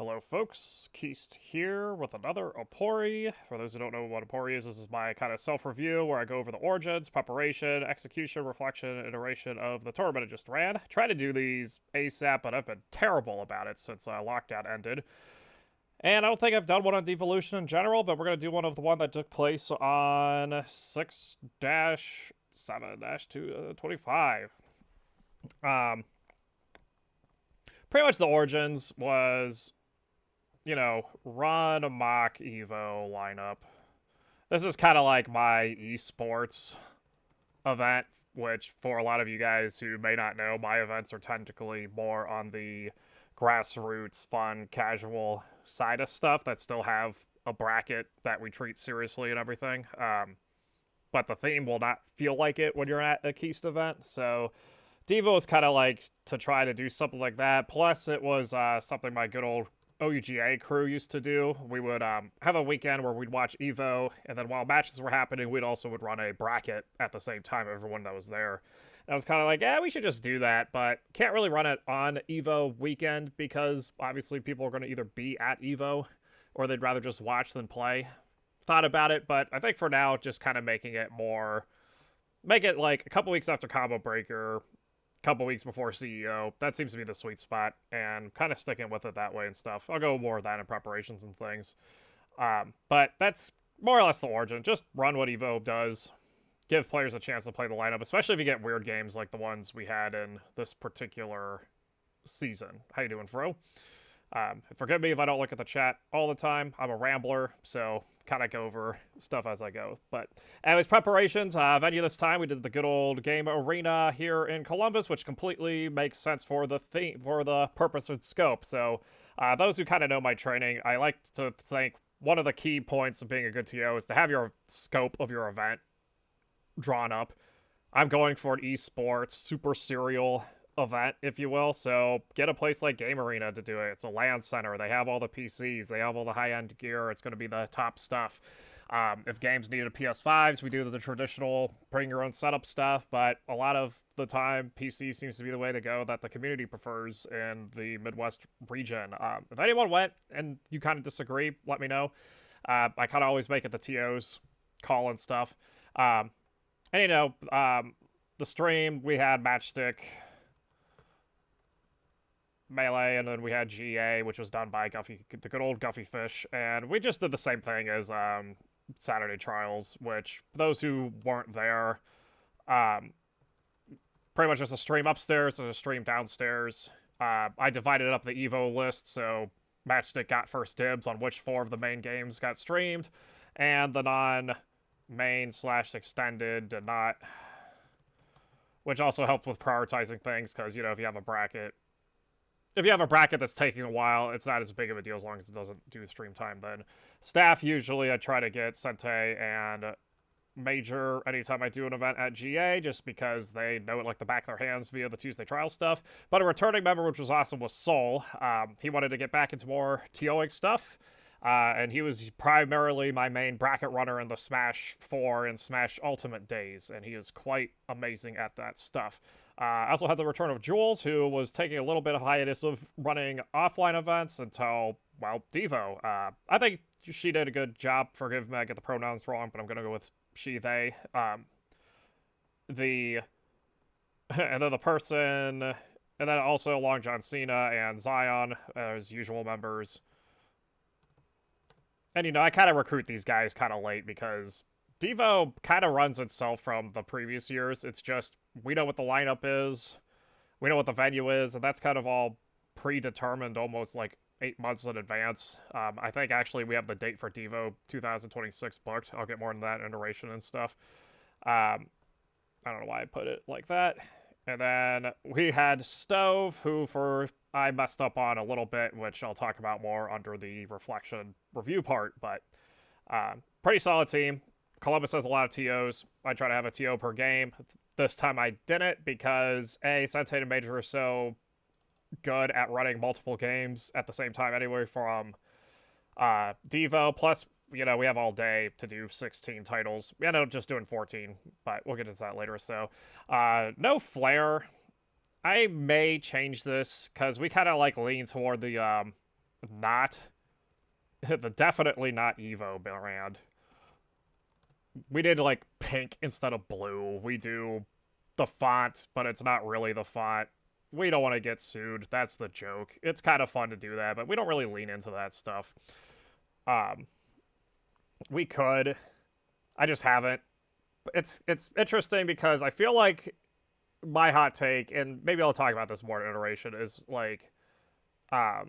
Hello folks, Keist here with another OPERI. For those who don't know what OPERI is, this is my kind of self-review where I go over the origins, preparation, execution, reflection, and iteration of the tournament I just ran. Try to do these ASAP, but I've been terrible about it since lockdown ended. And I don't think I've done one on DevOHlution in general, but we're going to do one of the one that took place on 6-7-225. Pretty much the origins was, run a mock Evo lineup. This is kind of like my esports event, which for a lot of you guys who may not know, my events are technically more on the grassroots, fun, casual side of stuff that still have a bracket that we treat seriously and everything. But the theme will not feel like it when you're at a Keist event, so Devo is kind of like to try to do something like that. Plus, it was something my good old OUGA crew used to do. We would have a weekend where we'd watch Evo, and then while matches were happening, we'd also would run a bracket at the same time, everyone that was there. And I was kind of like, yeah, we should just do that, but can't really run it on Evo weekend because obviously people are going to either be at Evo or they'd rather just watch than play. Thought about it, but I think for now, just kind of make it like a couple weeks after Combo Breaker, couple weeks before CEO. That seems to be the sweet spot, and kind of sticking with it that way and stuff. I'll go more of that in preparations and things. But that's more or less the origin. Just run what Evo does. Give players a chance to play the lineup, especially if you get weird games like the ones we had in this particular season. How you doing, Fro? Forgive me if I don't look at the chat all the time. I'm a rambler, so kind of go over stuff as I go. But anyways, preparations. Venue this time, we did the good old game arena here in Columbus, which completely makes sense for the theme, for the purpose and scope. So those who kind of know my training, I like to think one of the key points of being a good TO is to have your scope of your event drawn up. I'm going for an esports super serial event, if you will, so get a place like Game Arena to do it. It's a LAN center. They have all the PCs. They have all the high-end gear. It's going to be the top stuff. If games needed PS5s, we do the traditional bring your own setup stuff, but a lot of the time, PC seems to be the way to go that the community prefers in the Midwest region. If anyone went and you kind of disagree, let me know. I kind of always make it the TO's call and stuff. And the stream, we had Matchstick, Melee, and then we had GA, which was done by Guffy, the good old Guffy Fish, and we just did the same thing as Saturday Trials, which those who weren't there, pretty much just a stream upstairs and a stream downstairs. I divided up the Evo list, so Matchstick got first dibs on which 4 of the main games got streamed, and the non-main / extended did not, which also helped with prioritizing things, because, if you have a bracket, that's taking a while, it's not as big of a deal as long as it doesn't do stream time then. Staff, usually I try to get Sente and Major anytime I do an event at GA, just because they know it like the back of their hands via the Tuesday trial stuff. But a returning member, which was awesome, was Soul. He wanted to get back into more TOing stuff, and he was primarily my main bracket runner in the Smash 4 and Smash Ultimate days, and he is quite amazing at that stuff. I also had the return of Jules, who was taking a little bit of hiatus of running offline events until, well, Devo. I think she did a good job. Forgive me, I get the pronouns wrong, but I'm going to go with she, they. And then the person, and then also Long John Cena and Zion as usual members. And, I kind of recruit these guys kind of late because Devo kind of runs itself from the previous years. It's just, we know what the lineup is, we know what the venue is, and that's kind of all predetermined almost like 8 months in advance. I think actually we have the date for Devo 2026 booked. I'll get more into that iteration and stuff. I don't know why I put it like that. And then we had Stove, who I messed up on a little bit, which I'll talk about more under the reflection review part, but pretty solid team. Columbus has a lot of TOs. I try to have a TO per game. This time I didn't because, A, Sensei and Major are so good at running multiple games at the same time anyway from Devo. Plus, we have all day to do 16 titles. We ended up just doing 14, but we'll get into that later. So, no Flare. I may change this because we kind of lean toward the not definitely not Evo brand. We did like pink instead of blue. We do the font, but it's not really the font. We don't want to get sued. That's the joke. It's kind of fun to do that, but we don't really lean into that stuff. We could. I just haven't. It's interesting because I feel like my hot take, and maybe I'll talk about this more in iteration, is like, I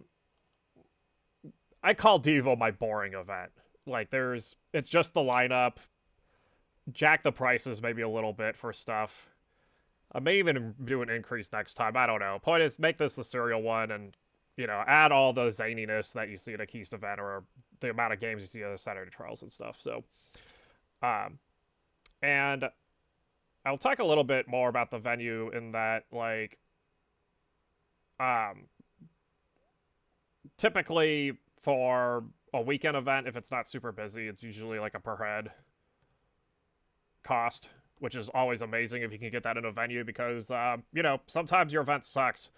call Devo my boring event. Like, it's just the lineup, jack the prices maybe a little bit for stuff. I may even do an increase next time. I don't know. Point is, make this the serial one, and add all the zaniness that you see at a Keist event, or the amount of games you see at the Saturday Trials and stuff. So, and I'll talk a little bit more about the venue in that, like, typically for a weekend event, if it's not super busy, it's usually like a per head cost, which is always amazing if you can get that in a venue because, sometimes your event sucks.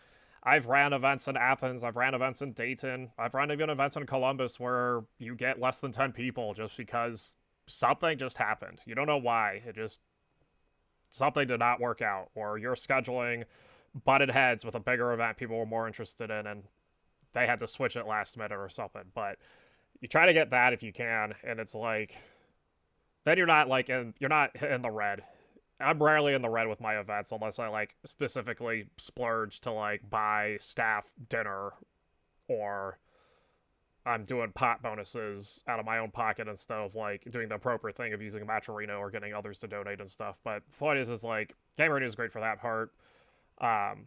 I've ran events in Athens, I've ran events in Dayton, I've run even events in Columbus where you get less than 10 people just because something just happened. You don't know why. Something did not work out, or your scheduling butted heads with a bigger event people were more interested in, and they had to switch it last minute or something. But you try to get that if you can, and it's like, then you're not in the red. I'm rarely in the red with my events unless I like specifically splurge to like buy staff dinner, or I'm doing pot bonuses out of my own pocket instead of like doing the appropriate thing of using a match arena or getting others to donate and stuff. But the point is like game arena is great for that part. All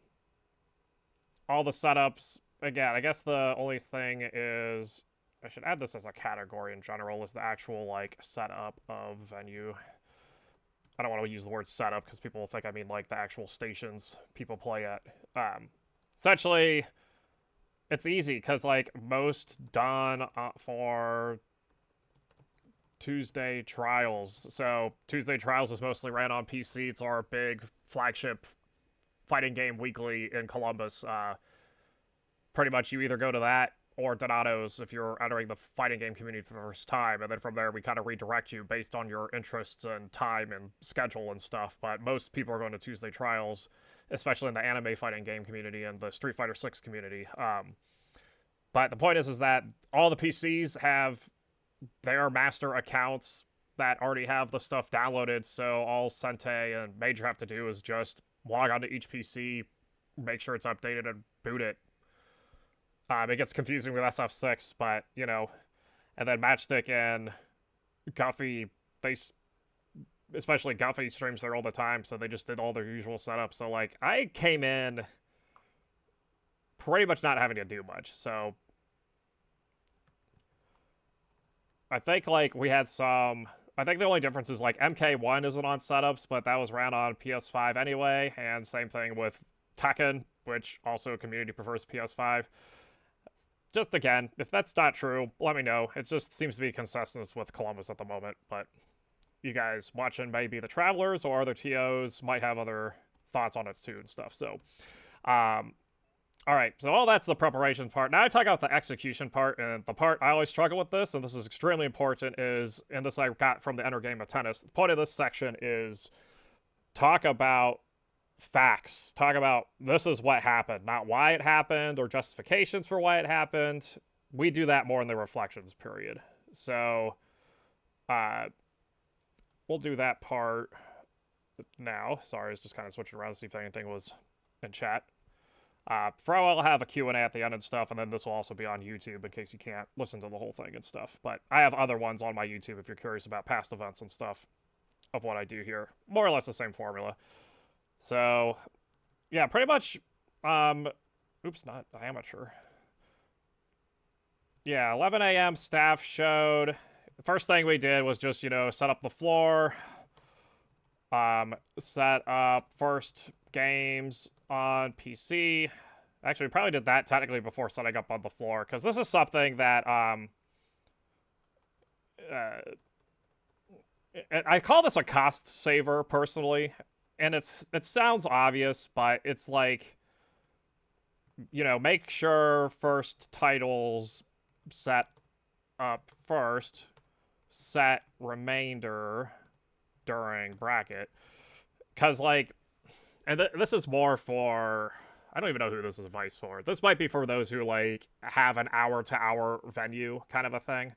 the setups, again, I guess the only thing is, I should add this as a category in general, is the actual like setup of venue. I don't want to use the word setup because people will think I mean like the actual stations people play at. Essentially, it's easy because like most done for Tuesday Trials. So Tuesday Trials is mostly ran on PC. It's our big flagship fighting game weekly in Columbus. Pretty much you either go to that or Donato's if you're entering the fighting game community for the first time, and then from there we kind of redirect you based on your interests and time and schedule and stuff. But most people are going to Tuesday Trials, especially in the anime fighting game community and the Street Fighter 6 community. But the point is that all the PCs have their master accounts that already have the stuff downloaded, so all Sente and Major have to do is just log onto each PC, make sure it's updated, and boot it. It gets confusing with SF6, but, and then Matchstick and Guffey, especially Guffey streams there all the time, so they just did all their usual setup. So, like, I came in pretty much not having to do much. So, I think, like, I think the only difference is, like, MK1 isn't on setups, but that was ran on PS5 anyway, and same thing with Tekken, which also community prefers PS5. Just again, if that's not true, let me know. It just seems to be consistent with Columbus at the moment, but you guys watching may be the Travelers or other TOs might have other thoughts on it too and stuff. So, all right, so all that's the preparation part. Now I talk about the execution part, and the part I always struggle with this, and this is extremely important, is, and this I got from the Enter Game of Tennis. The point of this section is talk about facts. Talk about this is what happened, not why it happened or justifications for why it happened. We do that more in the reflections period. So we'll do that part now. Sorry, I was just kind of switching around to see if anything was in chat. I'll have a Q&A at the end and stuff, and then this will also be on YouTube in case you can't listen to the whole thing and stuff. But I have other ones on my YouTube if you're curious about past events and stuff of what I do here. More or less the same formula. So, yeah, pretty much, oops, not amateur. Yeah, 11 a.m. staff showed. The first thing we did was just, set up the floor, set up first games on PC. Actually, we probably did that technically before setting up on the floor, because this is something that, I call this a cost saver, personally. And it sounds obvious, but it's like, make sure first titles set up first, set remainder during bracket. Because, like, and this is more for, I don't even know who this is advice for. This might be for those who, like, have an hour-to-hour venue kind of a thing.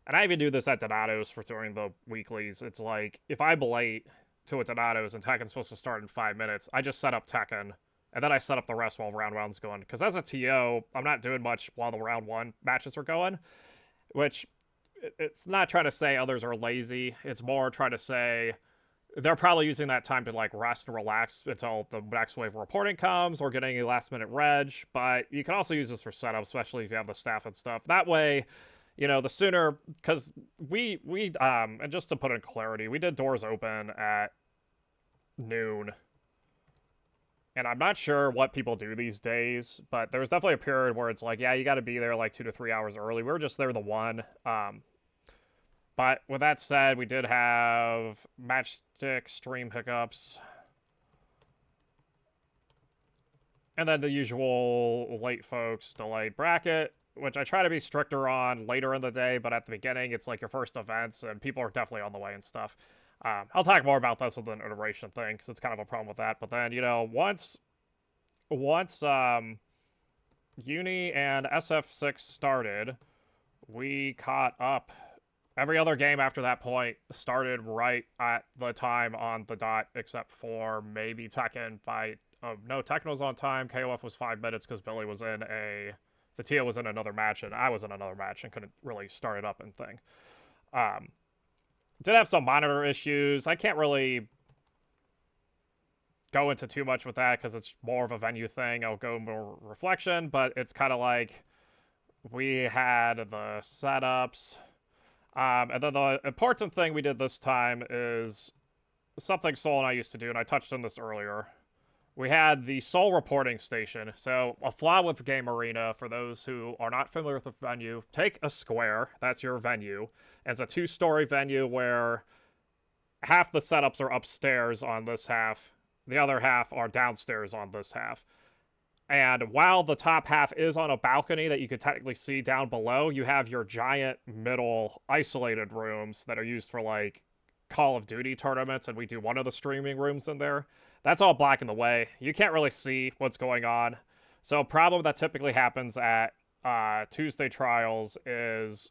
And I even do this at Donato's for during the weeklies. It's like, if I'm late to a Donato's and Tekken's supposed to start in 5 minutes, I just set up Tekken, and then I set up the rest while round one's going. Because as a TO, I'm not doing much while the round one matches are going, which it's not trying to say others are lazy. It's more trying to say they're probably using that time to, like, rest and relax until the next wave of reporting comes or getting a last-minute reg. But you can also use this for setup, especially if you have the staff and stuff. That way, the sooner, because we and just to put in clarity, we did doors open at noon. And I'm not sure what people do these days, but there was definitely a period where it's like, yeah, you got to be there like 2 to 3 hours early. We were just there the one. But with that said, we did have Matchstick stream hiccups. And then the usual late folks delayed bracket, which I try to be stricter on later in the day, but at the beginning, it's like your first events, and people are definitely on the way and stuff. I'll talk more about this with an iteration thing, because it's kind of a problem with that. But then, once Uni and SF6 started, we caught up. Every other game after that point started right at the time on the dot, except for maybe Tekken by... no, Tekken was on time. KOF was 5 minutes because Billy was in the TO was in another match, and I was in another match and couldn't really start it up and thing. Did have some monitor issues. I can't really go into too much with that because it's more of a venue thing. I'll go more reflection, but it's kind of like we had the setups. And then the important thing we did this time is something Soul and I used to do, and I touched on this earlier. We had the Soul reporting station. So a flaw with Game Arena, for those who are not familiar with the venue, take a square, that's your venue, and it's a 2-story venue where half the setups are upstairs on this half, the other half are downstairs on this half. And while the top half is on a balcony that you could technically see down below, you have your giant middle isolated rooms that are used for, like, Call of Duty tournaments, and we do one of the streaming rooms in there. That's all black in the way. You can't really see what's going on. So a problem that typically happens at Tuesday trials is...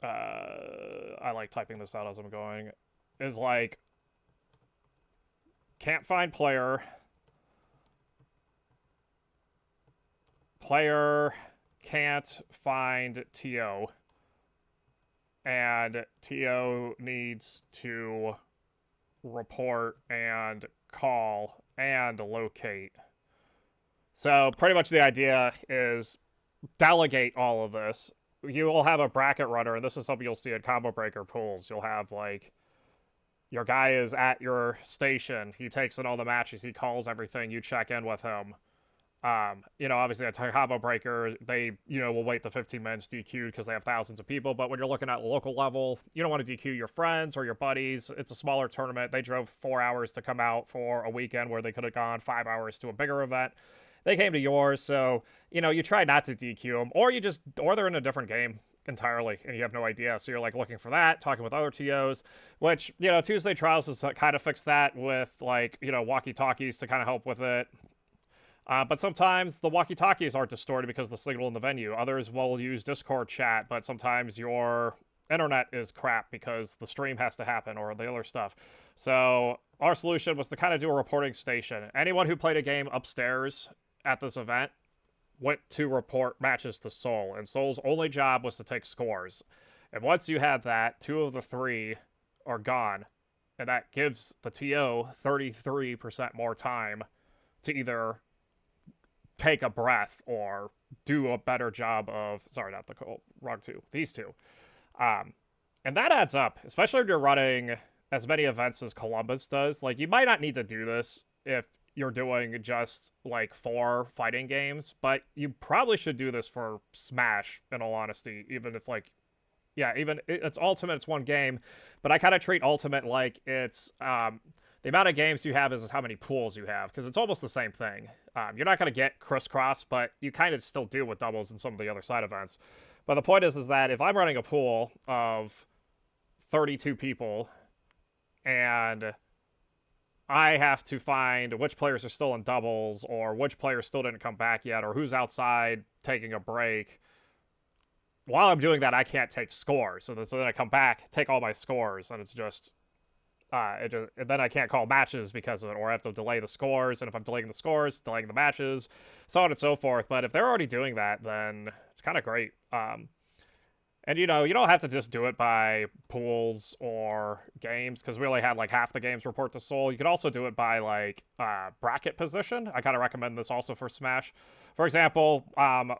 I like typing this out as I'm going. Is like... Can't find player. Player can't find TO. And TO needs to report and call and locate. So pretty much the idea is delegate all of this. You will have a bracket runner, and this is something you'll see at combo breaker pools. You'll have, like, your guy is at your station. He takes in all the matches. He calls everything. You check in with him. Obviously at combo breaker, they, will wait the 15 minutes DQ'd because they have thousands of people. But when you're looking at local level, you don't want to DQ your friends or your buddies. It's a smaller tournament. They drove 4 hours to come out for a weekend where they could have gone 5 hours to a bigger event. They came to yours, so, you try not to DQ them, or they're in a different game entirely, and you have no idea. So you're, like, looking for that, talking with other TOs, which, Tuesday Trials has kind of fixed that with, like, walkie-talkies to kind of help with it. But sometimes the walkie-talkies are distorted because of the signal in the venue. Others will use Discord chat, but sometimes your internet is crap because the stream has to happen or the other stuff. So our solution was to kind of do a reporting station. Anyone who played a game upstairs at this event went to report matches to Soul, and Soul's only job was to take scores. And once you had that, 2 of the 3 are gone, and that gives the TO 33% more time to either take a breath or do a better job of... Sorry, not the wrong 2. These 2. And that adds up, especially if you're running as many events as Columbus does. Like, you might not need to do this if you're doing just, like, 4 fighting games, but you probably should do this for Smash, in all honesty, even if, like... Yeah, even it's Ultimate, it's one game, but I kind of treat Ultimate like it's the the amount of games you have is how many pools you have, because it's almost the same thing. You're not going to get crisscross, but you kind of still deal with doubles in some of the other side events. But the point is that if I'm running a pool of 32 people and I have to find which players are still in doubles or which players still didn't come back yet or who's outside taking a break, while I'm doing that, I can't take scores. So then I come back, take all my scores, and it's just... and then I can't call matches because of it, or I have to delay the scores, and if I'm delaying the scores, delaying the matches, so on and so forth. But if they're already doing that, then it's kind of great. And, you know, you don't have to just do it by pools or games, because we only had, like, half the games report to Seoul. You could also do it by, like, bracket position. I kind of recommend this also for Smash. For example,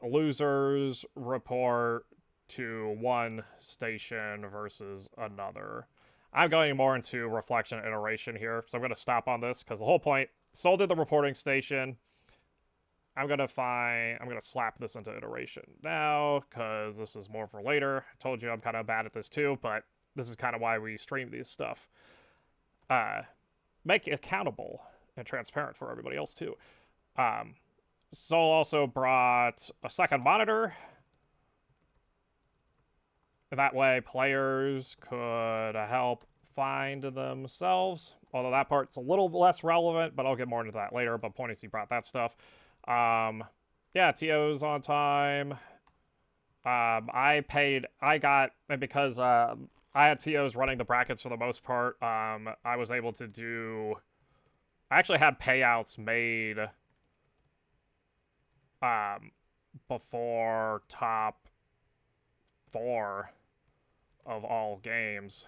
losers report to one station versus another. I'm going more into reflection and iteration here, so I'm going to stop on this, because the whole point, Seoul did the reporting station. I'm going to slap this into iteration now, because this is more for later. I told you I'm kind of bad at this too, but this is kind of why we stream these stuff. Make it accountable and transparent for everybody else too. Seoul also brought a second monitor. That way players could help find themselves. Although that part's a little less relevant, but I'll get more into that later. But point is, he brought that stuff. Yeah, TO's on time. Because I had TOs running the brackets for the most part, I was able to do... I actually had payouts made before top 4 of all games.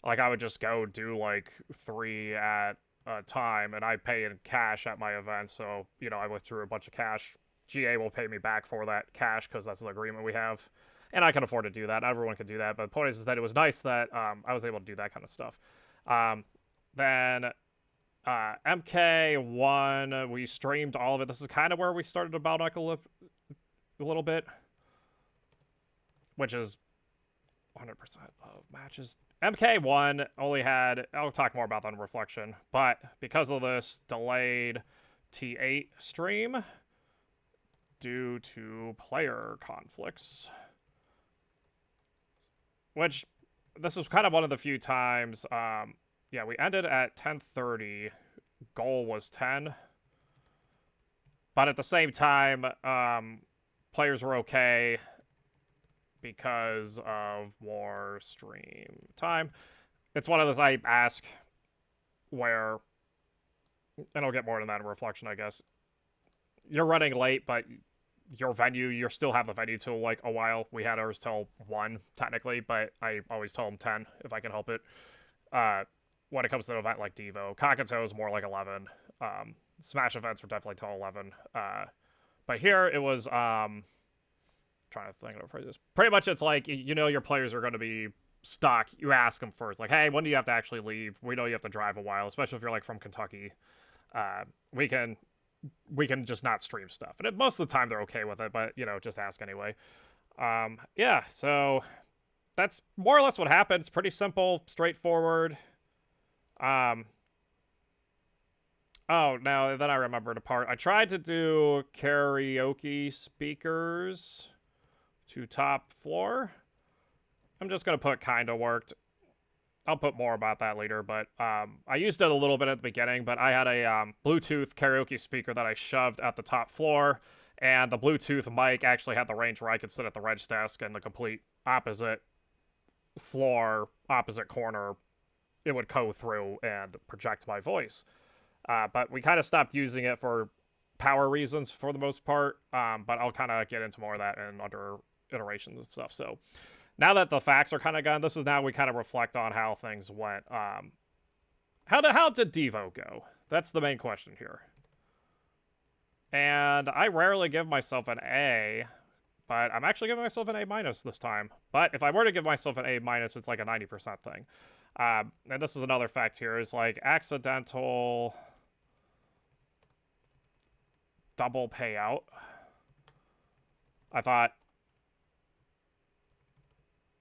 Like, I would just go do, like, 3 at a time, and I pay in cash at my event, so, you know, I withdrew a bunch of cash. GA will pay me back for that cash, because that's the agreement we have, and I can afford to do that. Not everyone can do that, but the point is that it was nice that I was able to do that kind of stuff. Then MK1, we streamed all of it. This is kind of where we started to bottleneck a little bit, which is 100% of matches. MK1 only had, I'll talk more about that in reflection, but because of this delayed T8 stream due to player conflicts, which this is kind of one of the few times, yeah, we ended at 10:30, goal was 10, but at the same time, players were okay because of more stream time. It's one of those I ask where, and I'll get more into that in reflection, I guess. You're running late, but your venue, you still have the venue till like a while. We had ours till 1, technically, but I always tell them 10 if I can help it. When it comes to an event like Devo, Kakato is more like 11. Smash events were definitely till 11. But here it was, trying to think of this. Pretty much it's like, you know, your players are going to be stuck. You ask them first, like, hey, when do you have to actually leave? We know you have to drive a while, especially if you're like from Kentucky. We can just not stream stuff, and most of the time they're okay with it, but you know, just ask anyway. Yeah, so that's more or less what happened. It's pretty simple, straightforward. Oh, now then I remembered a part. I tried to do karaoke speakers to top floor. I'm just gonna put kinda worked. I'll put more about that later, but I used it a little bit at the beginning, but I had a Bluetooth karaoke speaker that I shoved at the top floor, and the Bluetooth mic actually had the range where I could sit at the reg desk and the complete opposite floor, opposite corner, it would go through and project my voice. But we kind of stopped using it for power reasons for the most part, but I'll kind of get into more of that in under iterations and stuff. So now that the facts are kind of gone, this is now we kind of reflect on how things went. How did Devo go? That's the main question here. And I rarely give myself an A, but I'm actually giving myself an A- this time. But if I were to give myself an A-, it's like a 90% thing. And this is another fact here, is like accidental double payout. I thought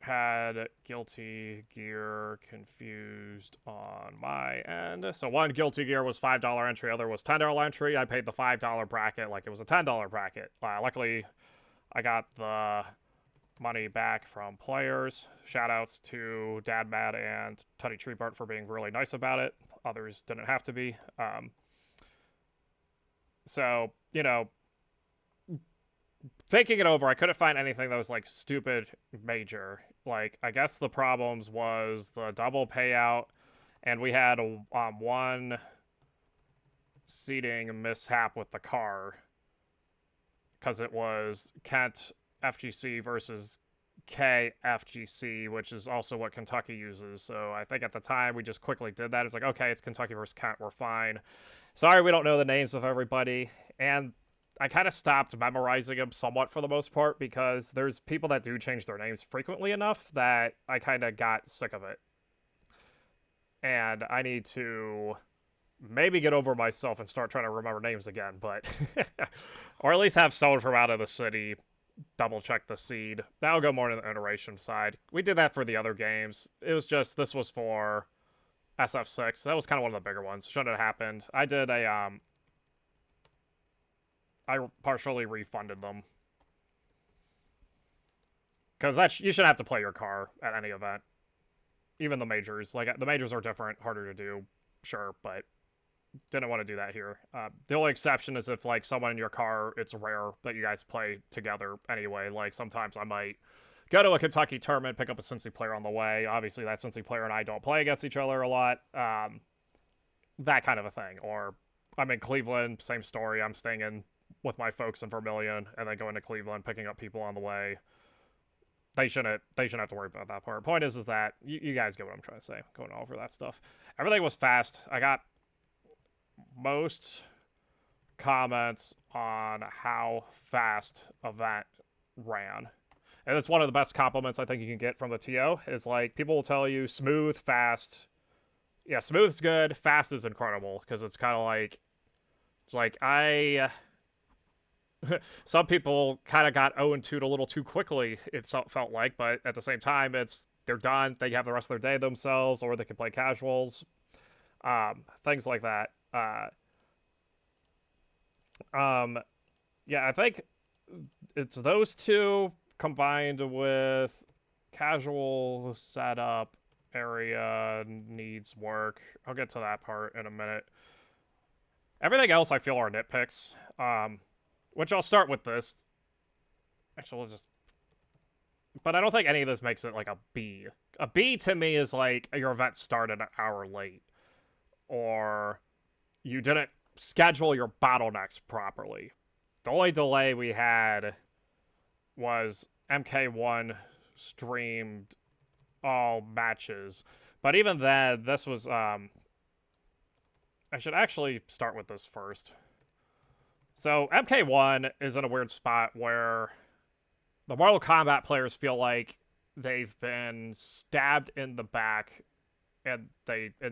had Guilty Gear confused on my end. So one Guilty Gear was $5 entry, other was $10 entry. I paid the $5 bracket like it was a $10 bracket. Luckily, I got the money back from players. Shoutouts to Dad Mad and Tutty Treebart for being really nice about it. Others didn't have to be. So, you know, thinking it over, I couldn't find anything that was like stupid major. Like, I guess the problems was the double payout, and we had one seating mishap with the car because it was Kent FGC versus KFGC, which is also what Kentucky uses. So I think at the time we just quickly did that. It's like, okay, it's Kentucky versus Kent, we're fine. Sorry, we don't know the names of everybody, and I kind of stopped memorizing them somewhat for the most part because there's people that do change their names frequently enough that I kind of got sick of it. And I need to maybe get over myself and start trying to remember names again, but or at least have someone from out of the city double check the seed. That'll go more to the iteration side. We did that for the other games. It was just, this was for SF6. That was kind of one of the bigger ones. Shouldn't have happened. I did a, I partially refunded them. Because that you shouldn't have to play your car at any event. Even the majors. Like, the majors are different, harder to do, sure, but didn't want to do that here. The only exception is if, like, someone in your car, it's rare that you guys play together anyway. Like, sometimes I might go to a Kentucky tournament, pick up a Cincy player on the way. Obviously, that Cincy player and I don't play against each other a lot. That kind of a thing. Or I'm in Cleveland, same story. I'm staying in with my folks in Vermilion, and then going to Cleveland, picking up people on the way. They shouldn't have to worry about that part. Point is that you guys get what I'm trying to say, going over that stuff. Everything was fast. I got most comments on how fast event ran. And it's one of the best compliments I think you can get from the TO, is like, people will tell you smooth, fast. Yeah, smooth's good, fast is incredible, because it's kind of like, it's like, some people kind of got 0-2'd a little too quickly, it felt like, but at the same time, they're done, they have the rest of their day themselves, or they can play casuals, things like that. Yeah, I think it's those two combined with casual setup area needs work. I'll get to that part in a minute. Everything else I feel are nitpicks. Which I'll start with this. Actually, we'll just... But I don't think any of this makes it like a B. A B to me is like, your event started an hour late. Or you didn't schedule your bottlenecks properly. The only delay we had was MK1 streamed all matches. But even then, this was... I should actually start with this first. So, MK1 is in a weird spot where the Mortal Kombat players feel like they've been stabbed in the back and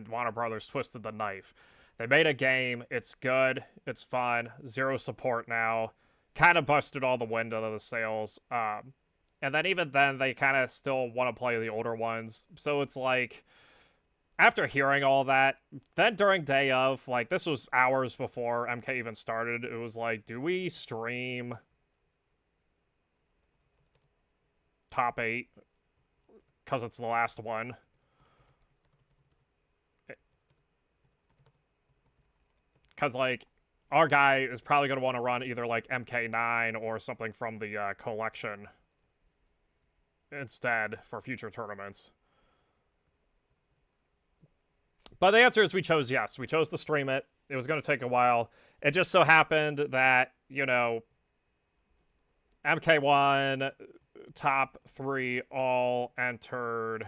Warner Brothers twisted the knife. They made a game, it's good, it's fun, zero support now, kind of busted all the wind out of the sails, and then even then, they kind of still want to play the older ones, so it's like... After hearing all that, then during day of, like, this was hours before MK even started, it was like, do we stream top 8? Because it's the last one. Because, like, our guy is probably going to want to run either, like, MK9 or something from the collection instead for future tournaments. But the answer is we chose yes. We chose to stream it. It was going to take a while. It just so happened that, you know, MK1 top 3 all entered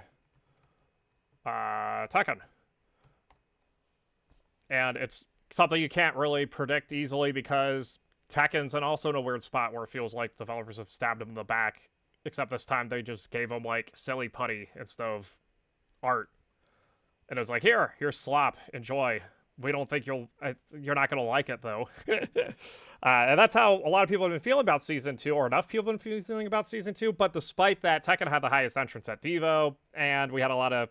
Tekken. And it's something you can't really predict easily because Tekken's in also in a weird spot where it feels like developers have stabbed him in the back. Except this time they just gave him, like, silly putty instead of art. And it was like, here's slop, enjoy. we don't think you're not going to like it, though. And that's how a lot of people have been feeling about Season 2, or enough people have been feeling about Season 2. But despite that, Tekken had the highest entrance at Devo, and we had a lot of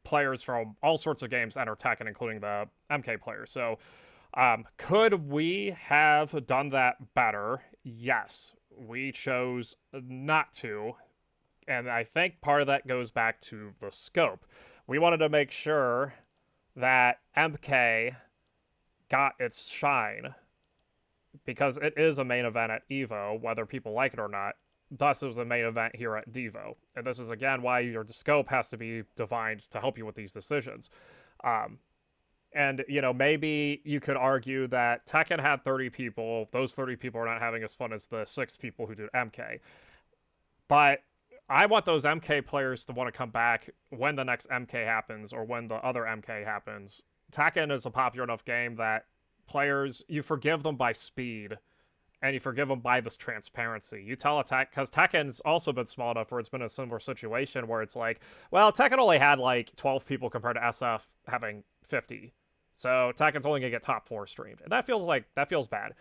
players from all sorts of games enter Tekken, including the MK players. So could we have done that better? Yes. We chose not to. And I think part of that goes back to the scope. We wanted to make sure that MK got its shine, because it is a main event at EVO, whether people like it or not. Thus, it was a main event here at Devo. And this is, again, why your scope has to be defined to help you with these decisions. And, you know, maybe you could argue that Tekken had 30 people. Those 30 people are not having as fun as the 6 people who did MK. But I want those MK players to want to come back when the next MK happens, or when the other MK happens. Tekken is a popular enough game that players, you forgive them by speed, and you forgive them by this transparency. You tell because Tekken's also been small enough where it's been a similar situation where it's like, well, Tekken only had like 12 people compared to SF having 50. So Tekken's only going to get top 4 streamed. And that feels bad.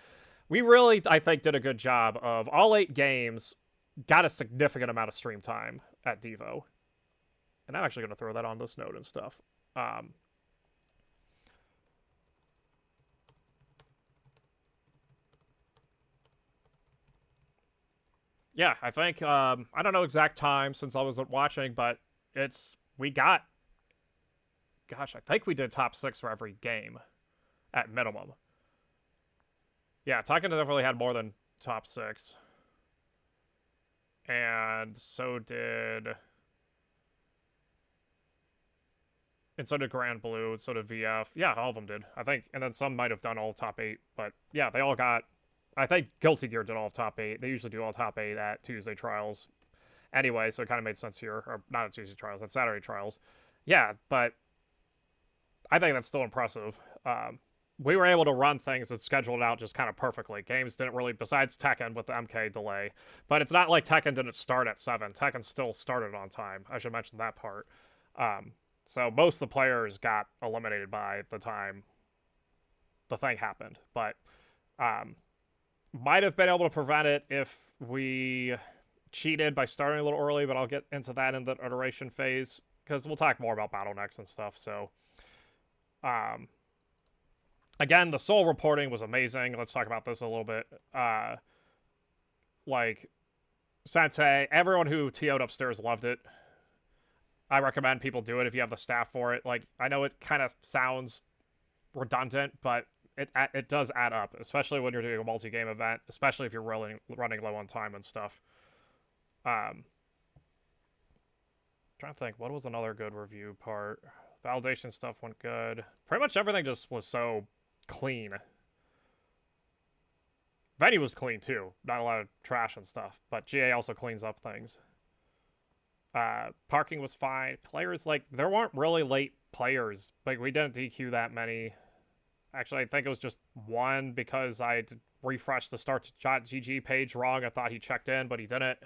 We really, I think, did a good job of all 8 games got a significant amount of stream time at Devo. And I'm actually going to throw that on this note and stuff. Yeah, I think, I don't know exact time since I wasn't watching, but we got, gosh, I think we did top 6 for every game at minimum. Yeah, Tekken definitely had more than top 6. And so did Grand Blue, and so did VF. Yeah, all of them did, I think. And then some might have done all top 8, but yeah, they all got, I think Guilty Gear did all top 8. They usually do all top 8 at Tuesday Trials. Anyway, so it kind of made sense here. Or not at Tuesday Trials, at Saturday Trials. Yeah, but I think that's still impressive. We were able to run things and schedule it out just kind of perfectly. Games didn't really, besides Tekken with the MK delay. But it's not like Tekken didn't start at 7. Tekken still started on time. I should mention that part. So most of the players got eliminated by the time the thing happened. But might have been able to prevent it if we cheated by starting a little early, but I'll get into that in the iteration phase, because we'll talk more about bottlenecks and stuff. So, again, the Soul reporting was amazing. Let's talk about this a little bit. Like, Sensei, everyone who TO'd upstairs loved it. I recommend people do it if you have the staff for it. Like, I know it kind of sounds redundant, but it does add up, especially when you're doing a multi-game event, especially if you're running low on time and stuff. Trying to think, what was another good review part? Validation stuff went good. Pretty much everything just was so clean. Venue was clean too. Not a lot of trash and stuff, but GA also cleans up things. Parking was fine. Players, like, there weren't really late players. Like, we didn't DQ that many. Actually, I think it was just one, because I refreshed the start.gg page wrong. I thought he checked in, but he didn't.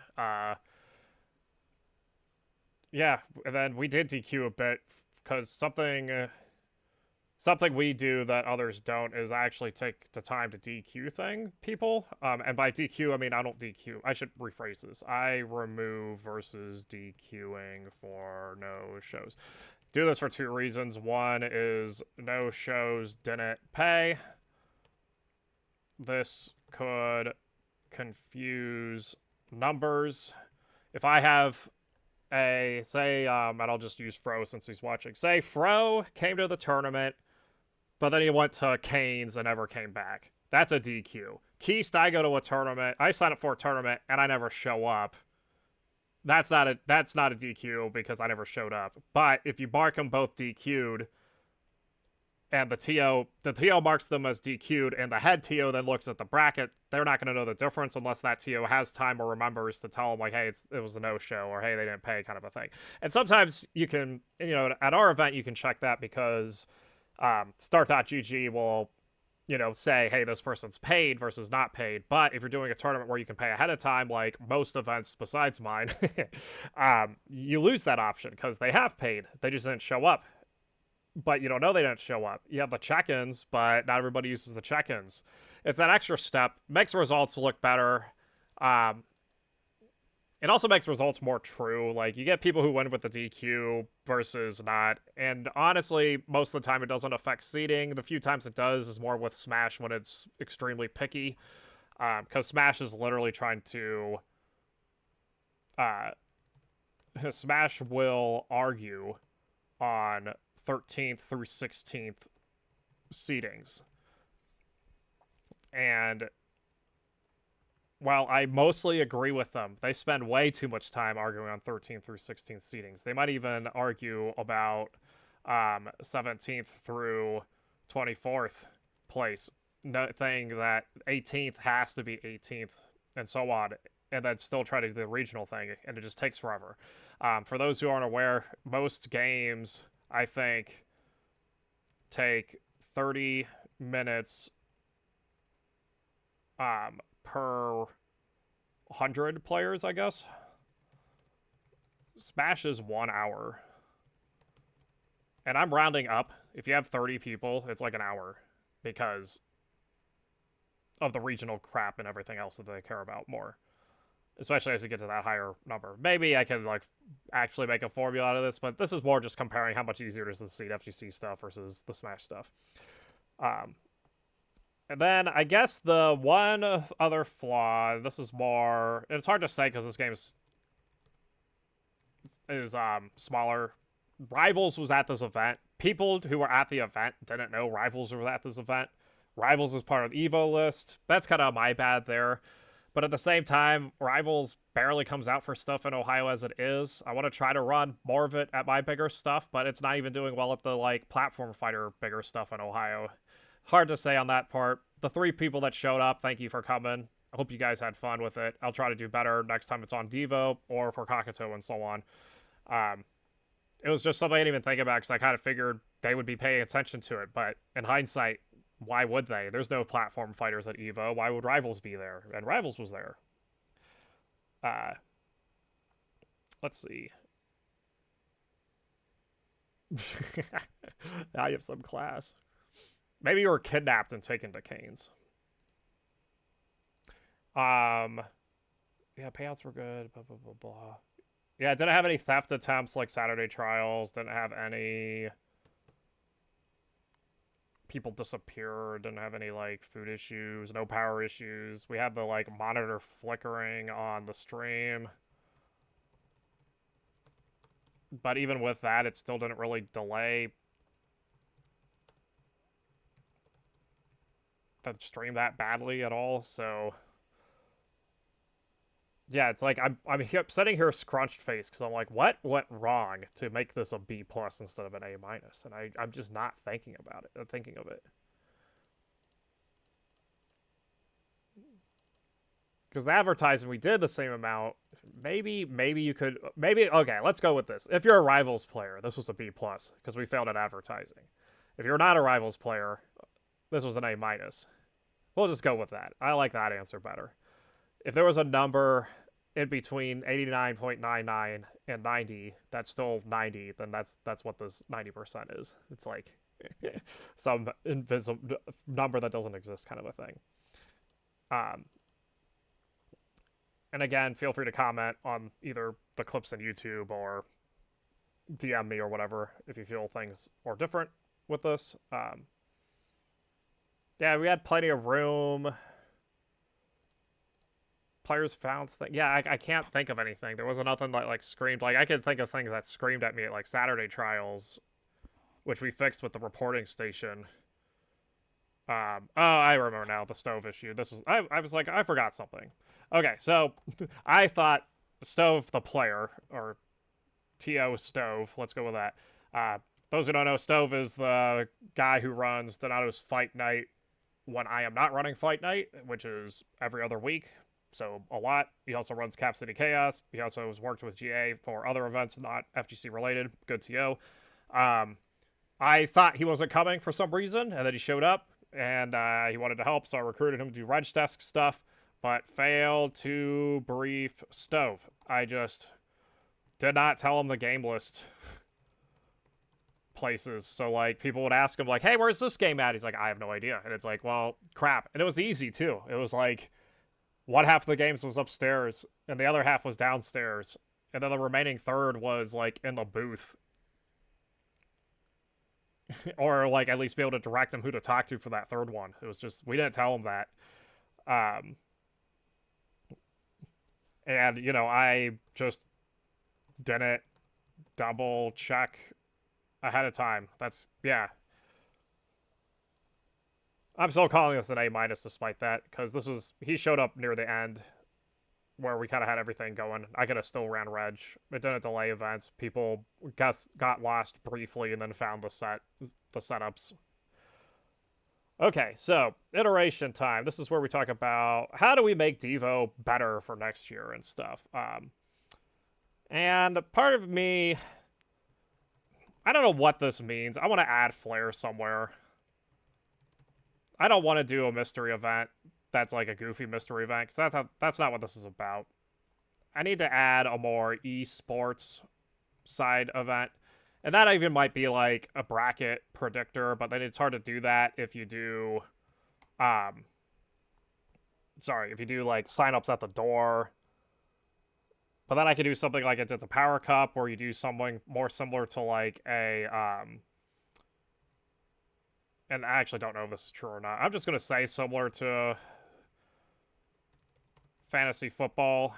Yeah, and then we did DQ a bit, because something we do that others don't is actually take the time to DQ people. And by DQ, I mean I don't DQ. I should rephrase this. I remove versus DQing for no shows. Do this for 2 reasons. One is no shows didn't pay. This could confuse numbers. If I have say, and I'll just use Fro since he's watching. Say Fro came to the tournament, but then he went to Canes and never came back. That's a DQ. Keist, I go to a tournament, I sign up for a tournament, and I never show up. That's not a DQ because I never showed up. But if you mark them both DQ'd, and the TO marks them as DQ'd, and the head TO then looks at the bracket, they're not going to know the difference unless that TO has time or remembers to tell them, like, hey, it was a no-show, or hey, they didn't pay, kind of a thing. And sometimes you can, at our event, you can check that because start.gg will, say, hey, this person's paid versus not paid. But if you're doing a tournament where you can pay ahead of time, like most events besides mine, you lose that option because they have paid. They just didn't show up. but you don't know they didn't show up. You have the check-ins, but not everybody uses the check-ins. It's that extra step. Makes results look better. It also makes results more true. Like, you get people who win with the DQ versus not. And honestly, most of the time it doesn't affect seeding. The few times it does is more with Smash when it's extremely picky. Because Smash is literally trying to... Smash will argue on 13th through 16th seedings. And while I mostly agree with them, they spend way too much time arguing on 13th through 16th seedings. They might even argue about 17th through 24th place, saying that 18th has to be 18th and so on, and then still try to do the regional thing, and it just takes forever. For those who aren't aware, most games, I think, take 30 minutes per 100 players, I guess. Smash is 1 hour. And I'm rounding up. If you have 30 people, it's like an hour. Because of the regional crap and everything else that they care about more. Especially as you get to that higher number. Maybe I could, like, actually make a formula out of this, but this is more just comparing how much easier it is to seed FGC stuff versus the Smash stuff. And then I guess the one other flaw, this is more, it's hard to say because this game is smaller. Rivals was at this event. People who were at the event didn't know Rivals were at this event. Rivals is part of the Evo list. That's kind of my bad there. But at the same time, Rivals barely comes out for stuff in Ohio as it is. I want to try to run more of it at my bigger stuff, but it's not even doing well at the, like, platform fighter bigger stuff in Ohio. Hard to say on that part. The 3 people that showed up, thank you for coming. I hope you guys had fun with it. I'll try to do better next time it's on Devo or for Kakato and so on. It was just something I didn't even think about because I kind of figured they would be paying attention to it. But in hindsight, why would they? There's no platform fighters at Evo. Why would Rivals be there? And Rivals was there. Let's see. Now you have some class. Maybe you were kidnapped and taken to Canes. Yeah, payouts were good. Blah, blah, blah, blah. Yeah, didn't have any theft attempts like Saturday Trials. Didn't have any people disappeared. Didn't have any, like, food issues. No power issues. We had the, like, monitor flickering on the stream. But even with that, it still didn't really delay the stream that badly at all, so yeah, it's like I'm sitting here scrunched face because I'm like, what went wrong to make this a B+ instead of an A-? And I'm just not thinking about it, thinking of it. Because the advertising, we did the same amount. Maybe you could, okay, let's go with this. If you're a Rivals player, this was a B+, because we failed at advertising. If you're not a Rivals player, this was an A-. We'll just go with that. I like that answer better. If there was a number in between 89.99 and 90, that's still 90, then that's what this 90% is. It's like some invisible number that doesn't exist kind of a thing. And again, feel free to comment on either the clips on YouTube or DM me or whatever if you feel things are different with this. Yeah, we had plenty of room. Players found things. Yeah, I can't think of anything. There wasn't nothing that, like, screamed. Like, I could think of things that screamed at me at, like, Saturday Trials, which we fixed with the reporting station. Oh, I remember now, the stove issue. This was, I was like, I forgot something. Okay, so I thought Stove the player, or T.O. Stove, let's go with that. Those who don't know, Stove is the guy who runs Donato's Fight Night when I am not running Fight Night, which is every other week, so a lot. He also runs Cap City Chaos. He also has worked with GA for other events not FGC related. Good TO. I thought he wasn't coming for some reason, and then he showed up, and he wanted to help, so I recruited him to do Reg Desk stuff, but failed to brief Stove. I just did not tell him the game list places. So like people would ask him like, "Hey, where's this game at?" He's like, "I have no idea." And it's like, well, crap. And it was easy too. It was like one half of the games was upstairs and the other half was downstairs. And then the remaining third was like in the booth. Or like at least be able to direct him who to talk to for that third one. It was just, we didn't tell him that. And, you know, I just didn't double check ahead of time. That's, yeah. I'm still calling this an A- despite that, because this was, he showed up near the end where we kind of had everything going. I could have still ran reg. It didn't delay events. People got lost briefly and then found the setups. Okay, so iteration time. This is where we talk about how do we make Devo better for next year and stuff. And part of me, I don't know what this means. I want to add flair somewhere. I don't want to do a mystery event that's like a goofy mystery event, because that's not what this is about. I need to add a more esports side event. And that even might be like a bracket predictor, but then it's hard to do that if you do, if you do like signups at the door. But then I could do something like it's at the Power Cup, where you do something more similar to like a, and I actually don't know if this is true or not. I'm just going to say similar to fantasy football.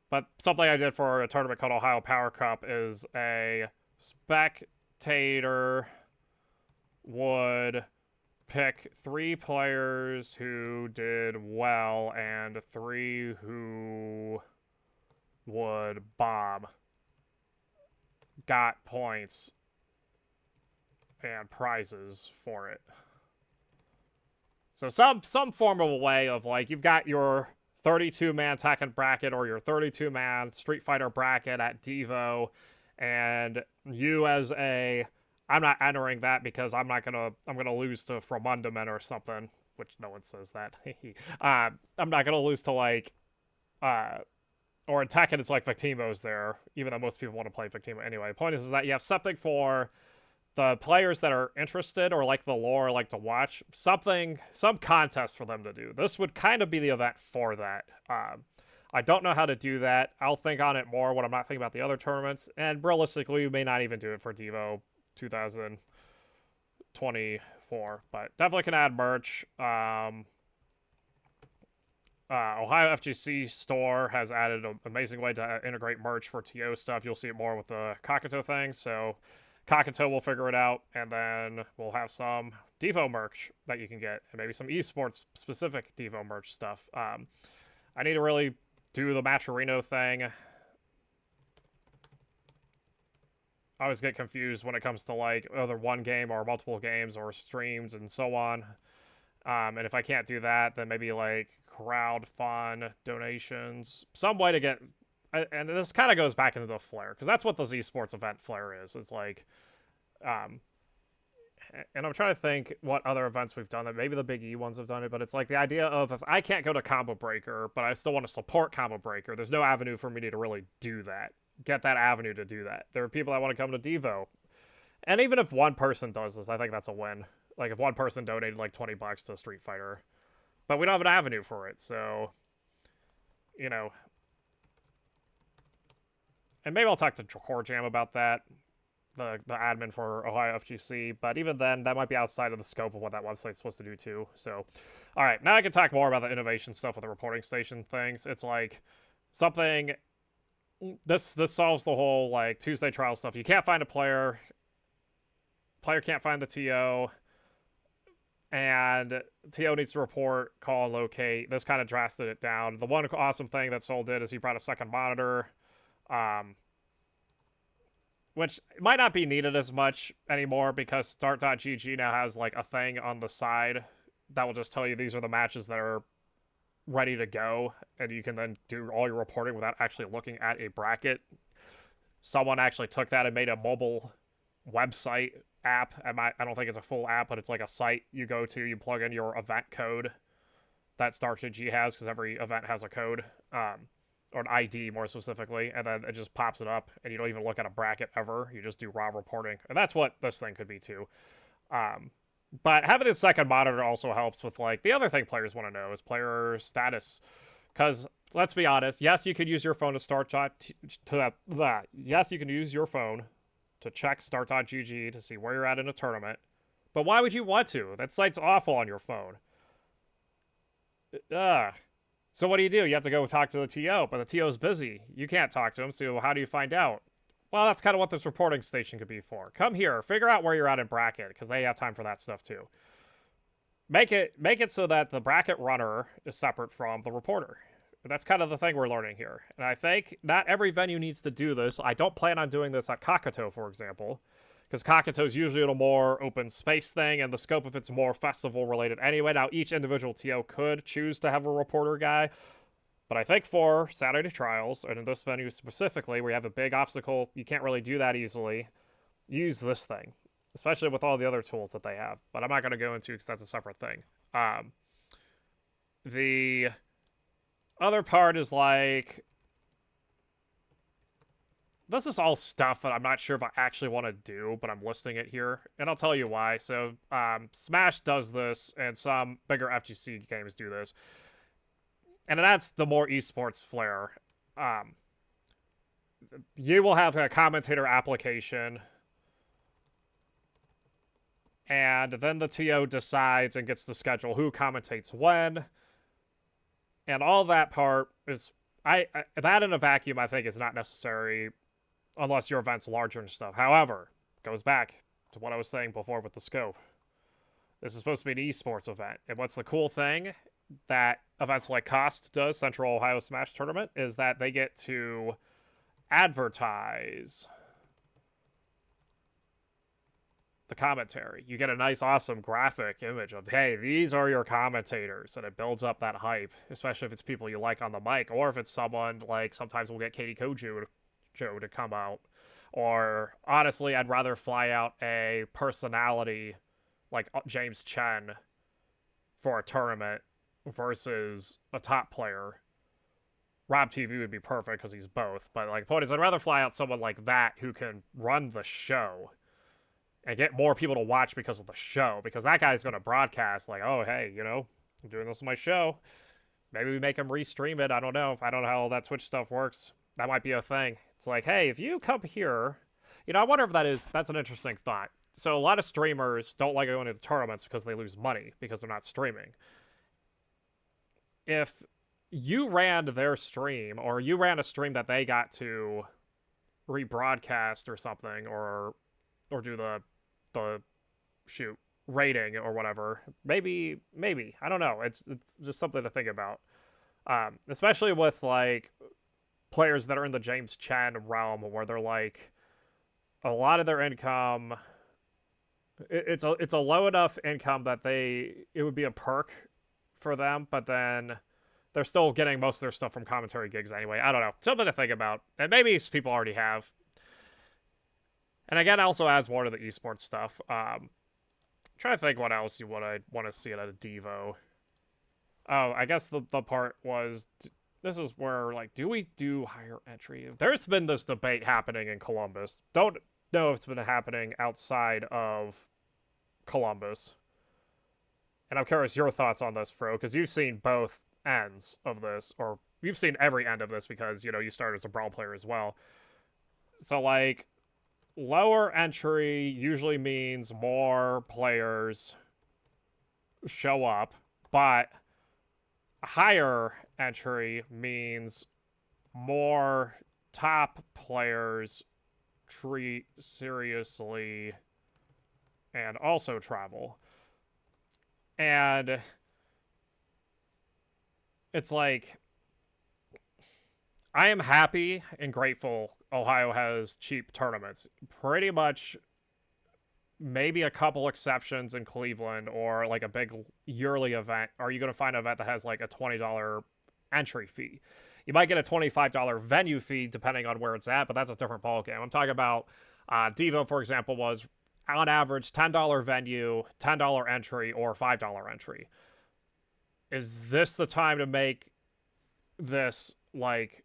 But something I did for a tournament called Ohio Power Cup is a spectator would pick 3 players who did well and 3 who would bomb. Got points and prizes for it. So some form of a way of like, you've got your 32-man Tekken bracket or your 32-man Street Fighter bracket at Devo, and you as a, I'm not entering that because I'm gonna lose to Fromundament or something, which no one says that. I'm not gonna lose to like, or in Tekken it's like Victimo's there, even though most people want to play Victimo anyway. The point is that you have something for the players that are interested or like the lore or like to watch, some contest for them to do. This would kind of be the event for that. I don't know how to do that. I'll think on it more when I'm not thinking about the other tournaments, and realistically we may not even do it for Devo 2024, but definitely can add merch. Ohio FGC store has added an amazing way to integrate merch for TO stuff. You'll see it more with the Kakato thing, so Kakato will figure it out, and then we'll have some Devo merch that you can get, and maybe some esports specific Devo merch stuff. I need to really do the Matcherino thing. I always get confused when it comes to like either one game or multiple games or streams and so on. And if I can't do that, then maybe like crowd fund donations, some way to get. And this kind of goes back into the flair, because that's what the esports event flair is. It's like, and I'm trying to think what other events we've done that. Maybe the Big E ones have done it, but it's like the idea of, if I can't go to Combo Breaker, but I still want to support Combo Breaker, there's no avenue for me to really do that. Get that avenue to do that. There are people that want to come to Devo. And even if one person does this, I think that's a win. Like if one person donated like $20 to Street Fighter. But we don't have an avenue for it, so, you know. And maybe I'll talk to Core Jam about that, the admin for Ohio FGC. But even then, that might be outside of the scope of what that website's supposed to do too. So, all right, now I can talk more about the innovation stuff with the reporting station things. It's like something. This solves the whole like Tuesday trial stuff. You can't find a player. Player can't find the TO. And TO needs to report, call, and locate. This kind of drasted it down. The one awesome thing that Sol did is he brought a second monitor. Which might not be needed as much anymore, because Start.gg now has like a thing on the side that will just tell you these are the matches that are ready to go, and you can then do all your reporting without actually looking at a bracket. Someone actually took that and made a mobile website app. I don't think it's a full app, but it's like a site you go to, you plug in your event code that Start.gg has, because every event has a code. or an ID more specifically, and then it just pops it up, and you don't even look at a bracket ever. You just do raw reporting, and that's what this thing could be too. But having the second monitor also helps with like the other thing players want to know is player status, because let's be honest, yes, you could use your phone to yes, you can use your phone to check start.gg to see where you're at in a tournament, but why would you want to? That site's awful on your phone. Ugh. So what do? You have to go talk to the TO, but the TO's busy. You can't talk to him, so how do you find out? Well, that's kind of what this reporting station could be for. Come here, figure out where you're at in bracket, because they have time for that stuff too. Make it so that the bracket runner is separate from the reporter. That's kind of the thing we're learning here. And I think not every venue needs to do this. I don't plan on doing this at Kakato, for example, because Kakato is usually a more open space thing, and the scope of it's more festival related anyway. Now, each individual TO could choose to have a reporter guy, but I think for Saturday Trials, and in this venue specifically, where you have a big obstacle, you can't really do that easily, use this thing, especially with all the other tools that they have. But I'm not going to go into because that's a separate thing. The other part is like, this is all stuff that I'm not sure if I actually want to do, but I'm listing it here, and I'll tell you why. So, Smash does this, and some bigger FGC games do this, and it adds the more esports flair. You will have a commentator application, and then the TO decides and gets to schedule who commentates when, and all that part is, that in a vacuum I think is not necessary unless your event's larger and stuff. However, goes back to what I was saying before with the scope. This is supposed to be an esports event, and what's the cool thing that events like Cost does, Central Ohio Smash Tournament, is that they get to advertise the commentary. You get a nice, awesome graphic image of, hey, these are your commentators, and it builds up that hype, especially if it's people you like on the mic, or if it's someone like, sometimes we'll get Katie Koju to come out, or honestly, I'd rather fly out a personality like James Chen for a tournament versus a top player. Rob TV would be perfect because he's both, but like, the point is, I'd rather fly out someone like that who can run the show and get more people to watch because of the show, because that guy's going to broadcast like, oh, hey, you know, I'm doing this on my show. Maybe we make him restream it. I don't know. I don't know how all that Twitch stuff works. That might be a thing. It's like, hey, if you come here, you know, I wonder if that's an interesting thought. So a lot of streamers don't like going into tournaments because they lose money because they're not streaming. If you ran their stream, or you ran a stream that they got to rebroadcast or something, or do the rating or whatever, maybe I don't know, it's just something to think about, especially with like players that are in the James Chen realm, where they're like, a lot of their income, it's a low enough income that it would be a perk for them, but then they're still getting most of their stuff from commentary gigs anyway. I don't know, something to think about, and maybe people already have. And again, it also adds more to the esports stuff. Trying to think what else you would want to see at a Devo. Oh, I guess the part was, this is where, like, do we do higher entry? There's been this debate happening in Columbus. Don't know if it's been happening outside of Columbus. And I'm curious your thoughts on this, Fro, because you've seen both ends of this, or you've seen every end of this because, you know, you started as a Brawl player as well. So, like, lower entry usually means more players show up, but higher entry means more top players treat seriously and also travel. And it's like, I am happy and grateful Ohio has cheap tournaments. Pretty much, maybe a couple exceptions in Cleveland, or like a big yearly event, are you going to find an event that has like a $20 entry fee. You might get a $25 venue fee depending on where it's at, but that's a different ballgame. I'm talking about Devo, for example, was on average $10 venue, $10 entry, or $5 entry. Is this the time to make this like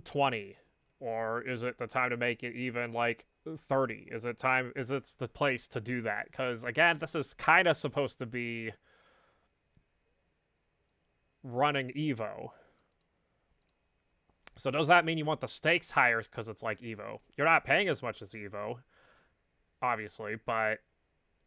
20? Or is it the time to make it even like 30? Is it the place to do that? Because again, this is kind of supposed to be running Evo. So does that mean you want the stakes higher because it's like Evo? You're not paying as much as Evo, obviously, but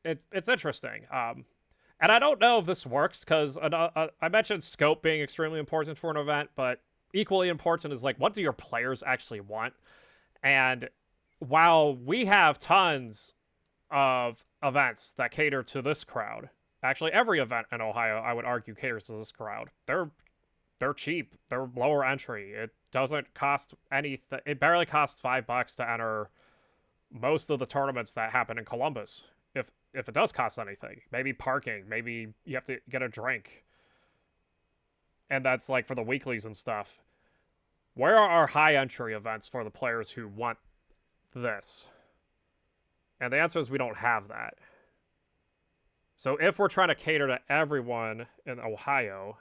it's interesting. And I don't know if this works because I mentioned scope being extremely important for an event, but equally important is like, what do your players actually want? And while we have tons of events that cater to this crowd, actually every event in Ohio, I would argue, caters to this crowd. They're cheap. They're lower entry. It doesn't cost anything. It barely costs $5 to enter most of the tournaments that happen in Columbus. If it does cost anything, maybe parking, maybe you have to get a drink. And that's like for the weeklies and stuff. Where are our high entry events for the players who want this? And the answer is we don't have that. So if we're trying to cater to everyone in Ohio,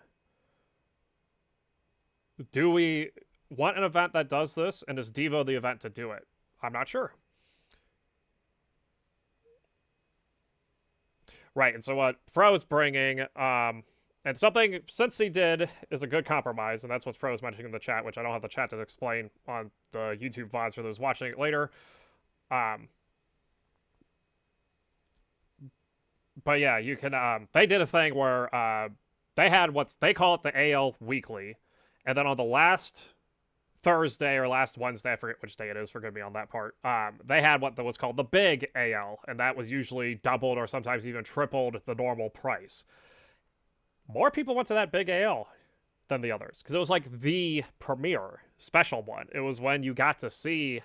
do we want an event that does this? And is Devo the event to do it? I'm not sure. Right, and so what Fro's bringing, and something Cincy did is a good compromise, and that's what Fro's mentioning in the chat, which I don't have the chat to explain on the YouTube VODs for those watching it later. But yeah, you can, they did a thing where they had they call it the AL Weekly, and then on the last Thursday or last Wednesday, I forget which day it is, forgive me on that part, they had what was called the Big AL, and that was usually doubled or sometimes even tripled the normal price. More people went to that Big AL than the others, because it was like the premier special one. It was when you got to see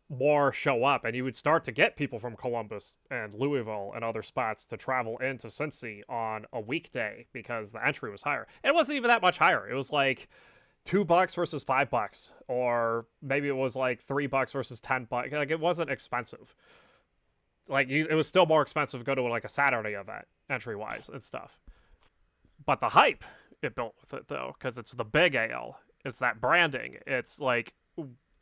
more show up, and you would start to get people from Columbus and Louisville and other spots to travel into Cincy on a weekday, because the entry was higher. And it wasn't even that much higher. It was like $2 versus $5, or maybe it was like $3 versus $10. Like, it wasn't expensive. Like, it was still more expensive to go to like a Saturday event, entry-wise and stuff. But the hype it built with it, though, because it's the Big AL. It's that branding. It's like,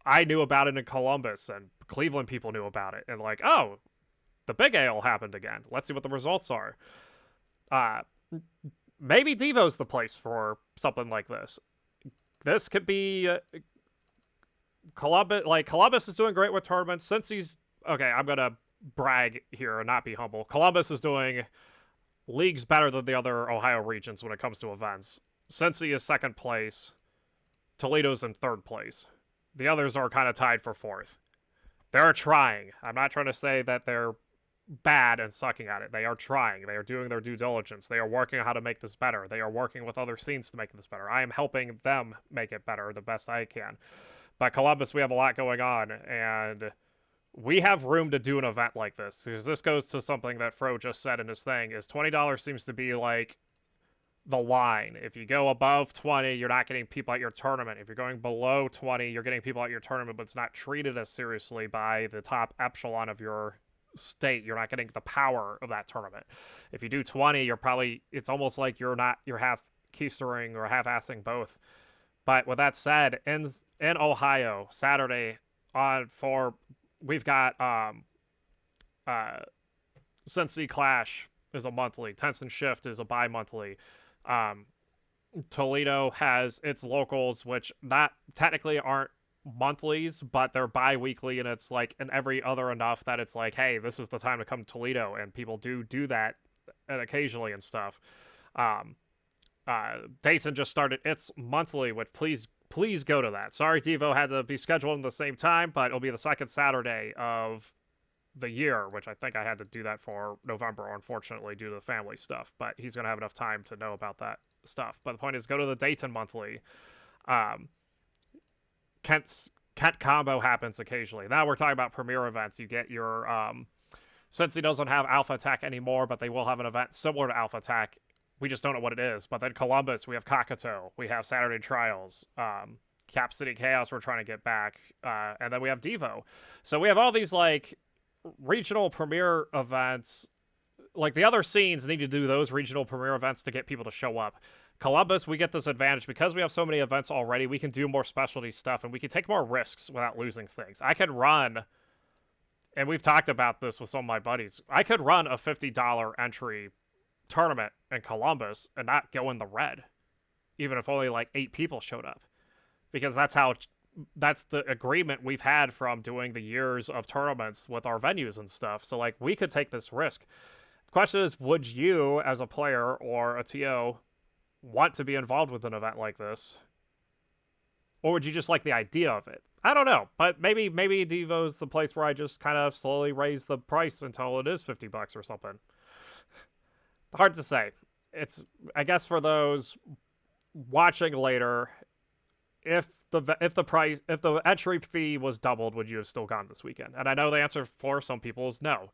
I knew about it in Columbus, and Cleveland people knew about it. And like, oh, the Big AL happened again. Let's see what the results are. Maybe Devo's the place for something like this. This could be Columbus. Like, Columbus is doing great with tournaments. Cincy's okay. I'm gonna brag here and not be humble. Columbus is doing leagues better than the other Ohio regions when it comes to events. Cincy is second place. Toledo's in third place. The others are kind of tied for fourth. They're trying. I'm not trying to say that they're bad and sucking at it. They are trying. They are doing their due diligence. They are working on how to make this better. They are working with other scenes to make this better. I am helping them make it better the best I can. But Columbus, we have a lot going on, and we have room to do an event like this. Because this goes to something that Fro just said in his thing, is $20 seems to be like the line. If you go above 20, you're not getting people at your tournament. If you're going below 20, you're getting people at your tournament, but it's not treated as seriously by the top echelon of your state. You're not getting the power of that tournament. If you do 20, you're probably, it's almost like you're half keistering or half-assing both. But with that said, in Ohio, Saturday we've got Cincy Clash is a monthly, Tenson Shift is a bi-monthly. Toledo has its locals, which not technically aren't monthlies, but they're bi-weekly, and it's like in every other enough that it's like, hey, this is the time to come to Toledo, and people do that occasionally and stuff. Dayton just started its monthly, which please go to that. Sorry, Devo had to be scheduled in the same time, but it'll be the second Saturday of the year, which I think I had to do that for November, unfortunately, due to the family stuff, but he's going to have enough time to know about that stuff. But the point is, go to the Dayton monthly. Kent combo happens occasionally. Now we're talking about premier events. You get your, since he doesn't have Alpha Attack anymore, but they will have an event similar to Alpha Attack. We just don't know what it is. But then Columbus, we have Kakato, we have Saturday Trials, Cap City Chaos we're trying to get back, and then we have Devo. So we have all these, like, regional premier events. Like, the other scenes need to do those regional premier events to get people to show up. Columbus, we get this advantage because we have so many events already. We can do more specialty stuff, and we can take more risks without losing things. I could run, and we've talked about this with some of my buddies, I could run a $50 entry tournament in Columbus and not go in the red, even if only like 8 people showed up, because that's the agreement we've had from doing the years of tournaments with our venues and stuff. So like, we could take this risk. The question is, would you as a player or a TO want to be involved with an event like this, or would you just like the idea of it? I don't know, but maybe Devo's the place where I just kind of slowly raise the price until it is $50 or something. Hard to say. It's, I guess, for those watching later, if the entry fee was doubled, would you have still gone this weekend? And I know the answer for some people is no.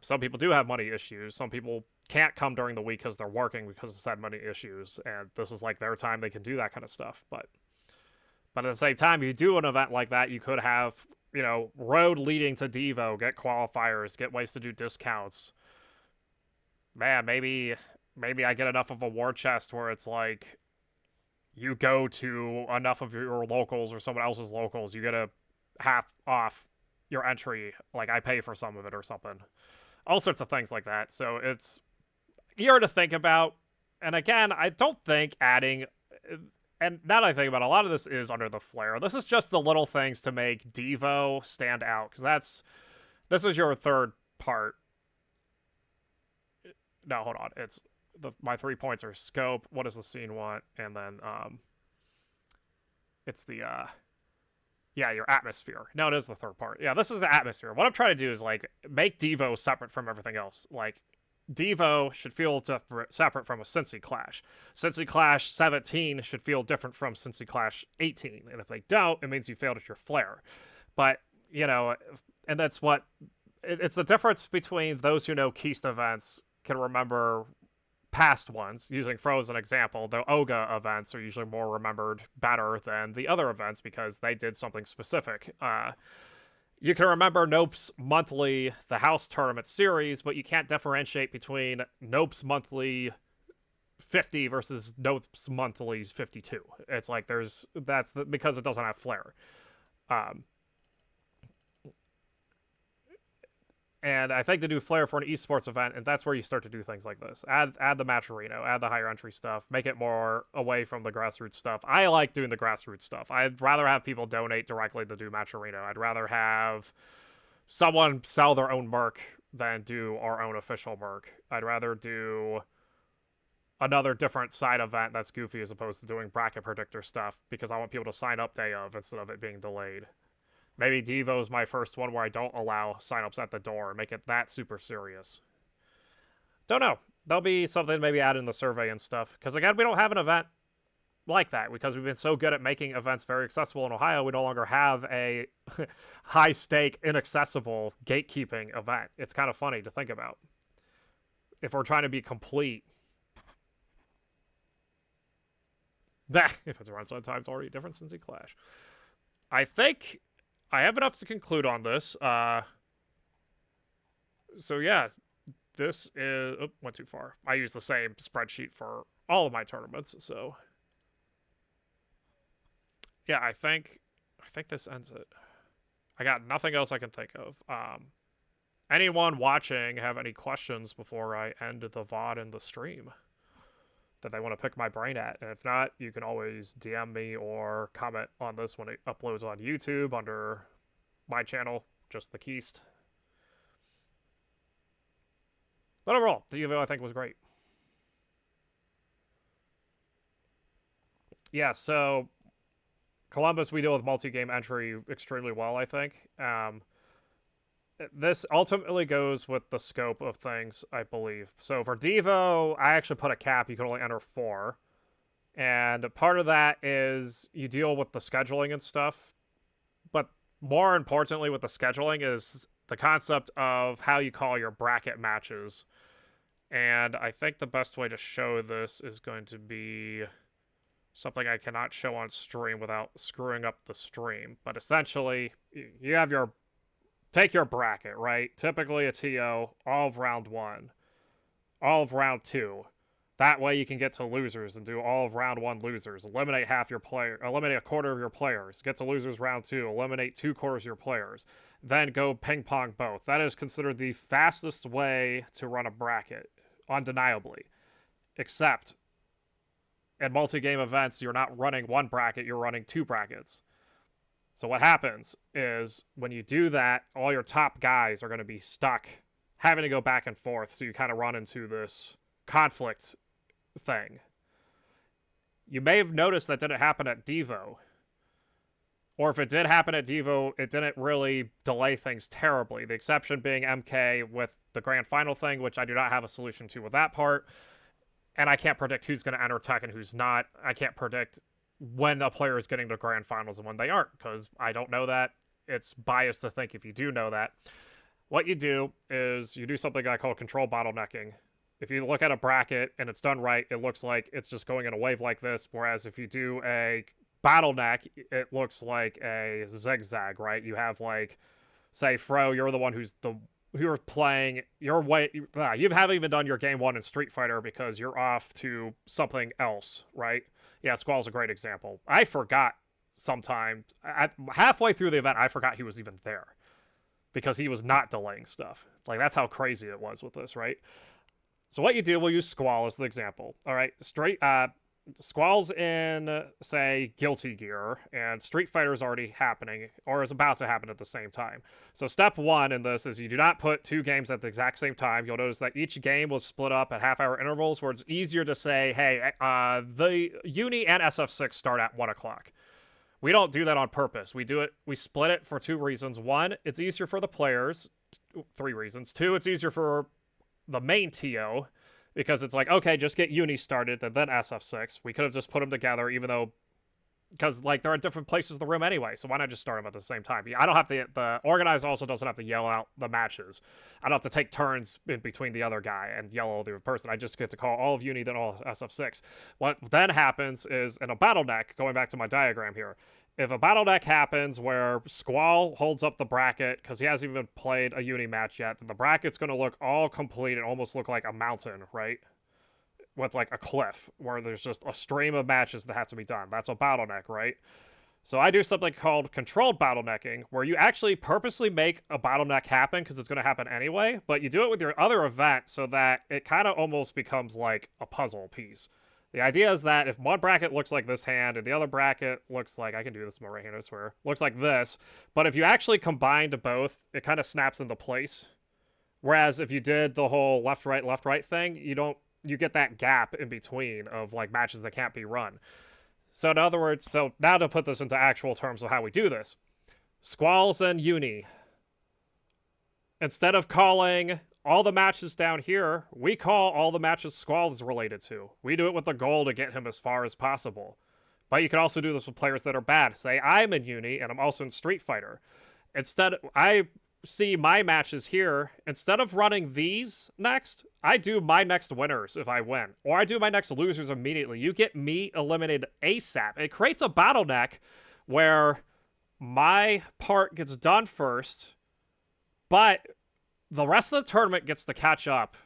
Some people do have money issues. Some people can't come during the week because they're working because of said money issues, and this is like their time they can do that kind of stuff. But at the same time, if you do an event like that, you could have, you know, road leading to Devo, get qualifiers, get ways to do discounts. Man, maybe I get enough of a war chest where it's like, you go to enough of your locals or someone else's locals, you get a half off your entry, like I pay for some of it or something. All sorts of things like that. So it's here to think about. And again, I don't think adding, and now that I think about it, a lot of this is under the flare. This is just the little things to make Devo stand out, because this is your third part. No, hold on. It's my 3 points are scope, what does the scene want, and then it's the yeah, your atmosphere. No, it is the third part. Yeah, this is the atmosphere. What I'm trying to do is like make Devo separate from everything else. Like, Devo should feel separate from a Cincy Clash. Cincy Clash 17 should feel different from Cincy Clash 18. And if they don't, it means you failed at your flair. But, you know, and that's what, it's the difference between those who know Keist events can remember past ones. Using Fro as an example, the Oga events are usually more remembered better than the other events because they did something specific. You can remember Nope's monthly The House Tournament series, but you can't differentiate between Nope's monthly 50 versus Nope's monthly 52. It's like because it doesn't have flair. And I think to do flair for an esports event, and that's where you start to do things like this. Add the Matcherino, add the higher entry stuff, make it more away from the grassroots stuff. I like doing the grassroots stuff. I'd rather have people donate directly than do Matcherino. I'd rather have someone sell their own merc than do our own official merc. I'd rather do another different side event that's goofy as opposed to doing bracket predictor stuff, because I want people to sign up day of instead of it being delayed. Maybe Devo's my first one where I don't allow signups at the door and make it that super serious. Don't know. There'll be something maybe add in the survey and stuff. Because again, we don't have an event like that. Because we've been so good at making events very accessible in Ohio, we no longer have a high-stake, inaccessible gatekeeping event. It's kind of funny to think about. If we're trying to be complete. If it's around sometimes, it's already different since he Clash. I think I have enough to conclude on this. So yeah, this is... Oh, went too far. I use the same spreadsheet for all of my tournaments, so... Yeah, I think this ends it. I got nothing else I can think of. Anyone watching have any questions before I end the VOD and the stream that they want to pick my brain at? And if not, you can always DM me or comment on this when it uploads on YouTube under my channel, just TheKiest's. But overall, the Evo I think was great. Yeah, so Columbus, we deal with multi-game entry extremely well, I think. This ultimately goes with the scope of things, I believe. So for Devo, I actually put a cap. You can only enter 4. And part of that is you deal with the scheduling and stuff. But more importantly with the scheduling is the concept of how you call your bracket matches. And I think the best way to show this is going to be something I cannot show on stream without screwing up the stream. But essentially, you have your... Take your bracket, right? Typically a TO, all of round 1, all of round 2, That way you can get to losers and do all of round 1 losers. Eliminate eliminate a quarter of your players. Get to losers round 2. Eliminate 2/4 of your players. Then go ping pong both. That is considered the fastest way to run a bracket, undeniably. Except in multi-game events, you're not running 1 bracket, you're running 2 brackets. So what happens is when you do that, all your top guys are going to be stuck having to go back and forth. So you kind of run into this conflict thing. You may have noticed that didn't happen at Devo. Or if it did happen at Devo, it didn't really delay things terribly. The exception being MK with the grand final thing, which I do not have a solution to with that part. And I can't predict who's going to enter Tech and who's not. I can't predict when a player is getting to grand finals and when they aren't, because I don't know that. It's biased to think if you do know that. What you do is you do something I call control bottlenecking. If you look at a bracket and it's done right, it looks like it's just going in a wave like this. Whereas if you do a bottleneck, it looks like a zigzag, right? You have like, say, Fro, you're the one you're playing your way. You haven't even done your game 1 in Street Fighter because you're off to something else, right? Yeah, Squall's a great example. I forgot sometimes, halfway through the event, I forgot he was even there because he was not delaying stuff. Like, that's how crazy it was with this, right? So what you do, we'll use Squall as the example. All right, Squall's in, say, Guilty Gear, and Street Fighter is already happening, or is about to happen at the same time. So step 1 in this is you do not put 2 games at the exact same time. You'll notice that each game was split up at half-hour intervals, where it's easier to say, hey, the Uni and SF6 start at 1 o'clock. We don't do that on purpose. We split it for 2 reasons. 1, it's easier for the players. 3 reasons. 2, it's easier for the main TO, because it's like, okay, just get Uni started and then SF6. We could have just put them together, even though, because like they're at different places in the room anyway. So why not just start them at the same time? I don't have to. The organizer also doesn't have to yell out the matches. I don't have to take turns in between the other guy and yell at the other person. I just get to call all of Uni, then all of SF6. What then happens is in a bottleneck. Going back to my diagram here. If a bottleneck happens where Squall holds up the bracket because he hasn't even played a Uni match yet, then the bracket's going to look all complete and almost look like a mountain, right? With like a cliff where there's just a stream of matches that have to be done. That's a bottleneck, right? So I do something called controlled bottlenecking, where you actually purposely make a bottleneck happen because it's going to happen anyway, but you do it with your other event so that it kind of almost becomes like a puzzle piece. The idea is that if one bracket looks like this hand and the other bracket looks like, I can do this with my right hand, I swear, looks like this, but if you actually combined both, it kind of snaps into place. Whereas if you did the whole left, right thing, you get that gap in between of like matches that can't be run. So in other words, so now to put this into actual terms of how we do this, Squalls and Uni, instead of calling all the matches down here, we call all the matches Squall is related to. We do it with the goal to get him as far as possible. But you can also do this with players that are bad. Say, I'm in Uni, and I'm also in Street Fighter. Instead, I see my matches here. Instead of running these next, I do my next winners if I win. Or I do my next losers immediately. You get me eliminated ASAP. It creates a bottleneck where my part gets done first, but the rest of the tournament gets to catch up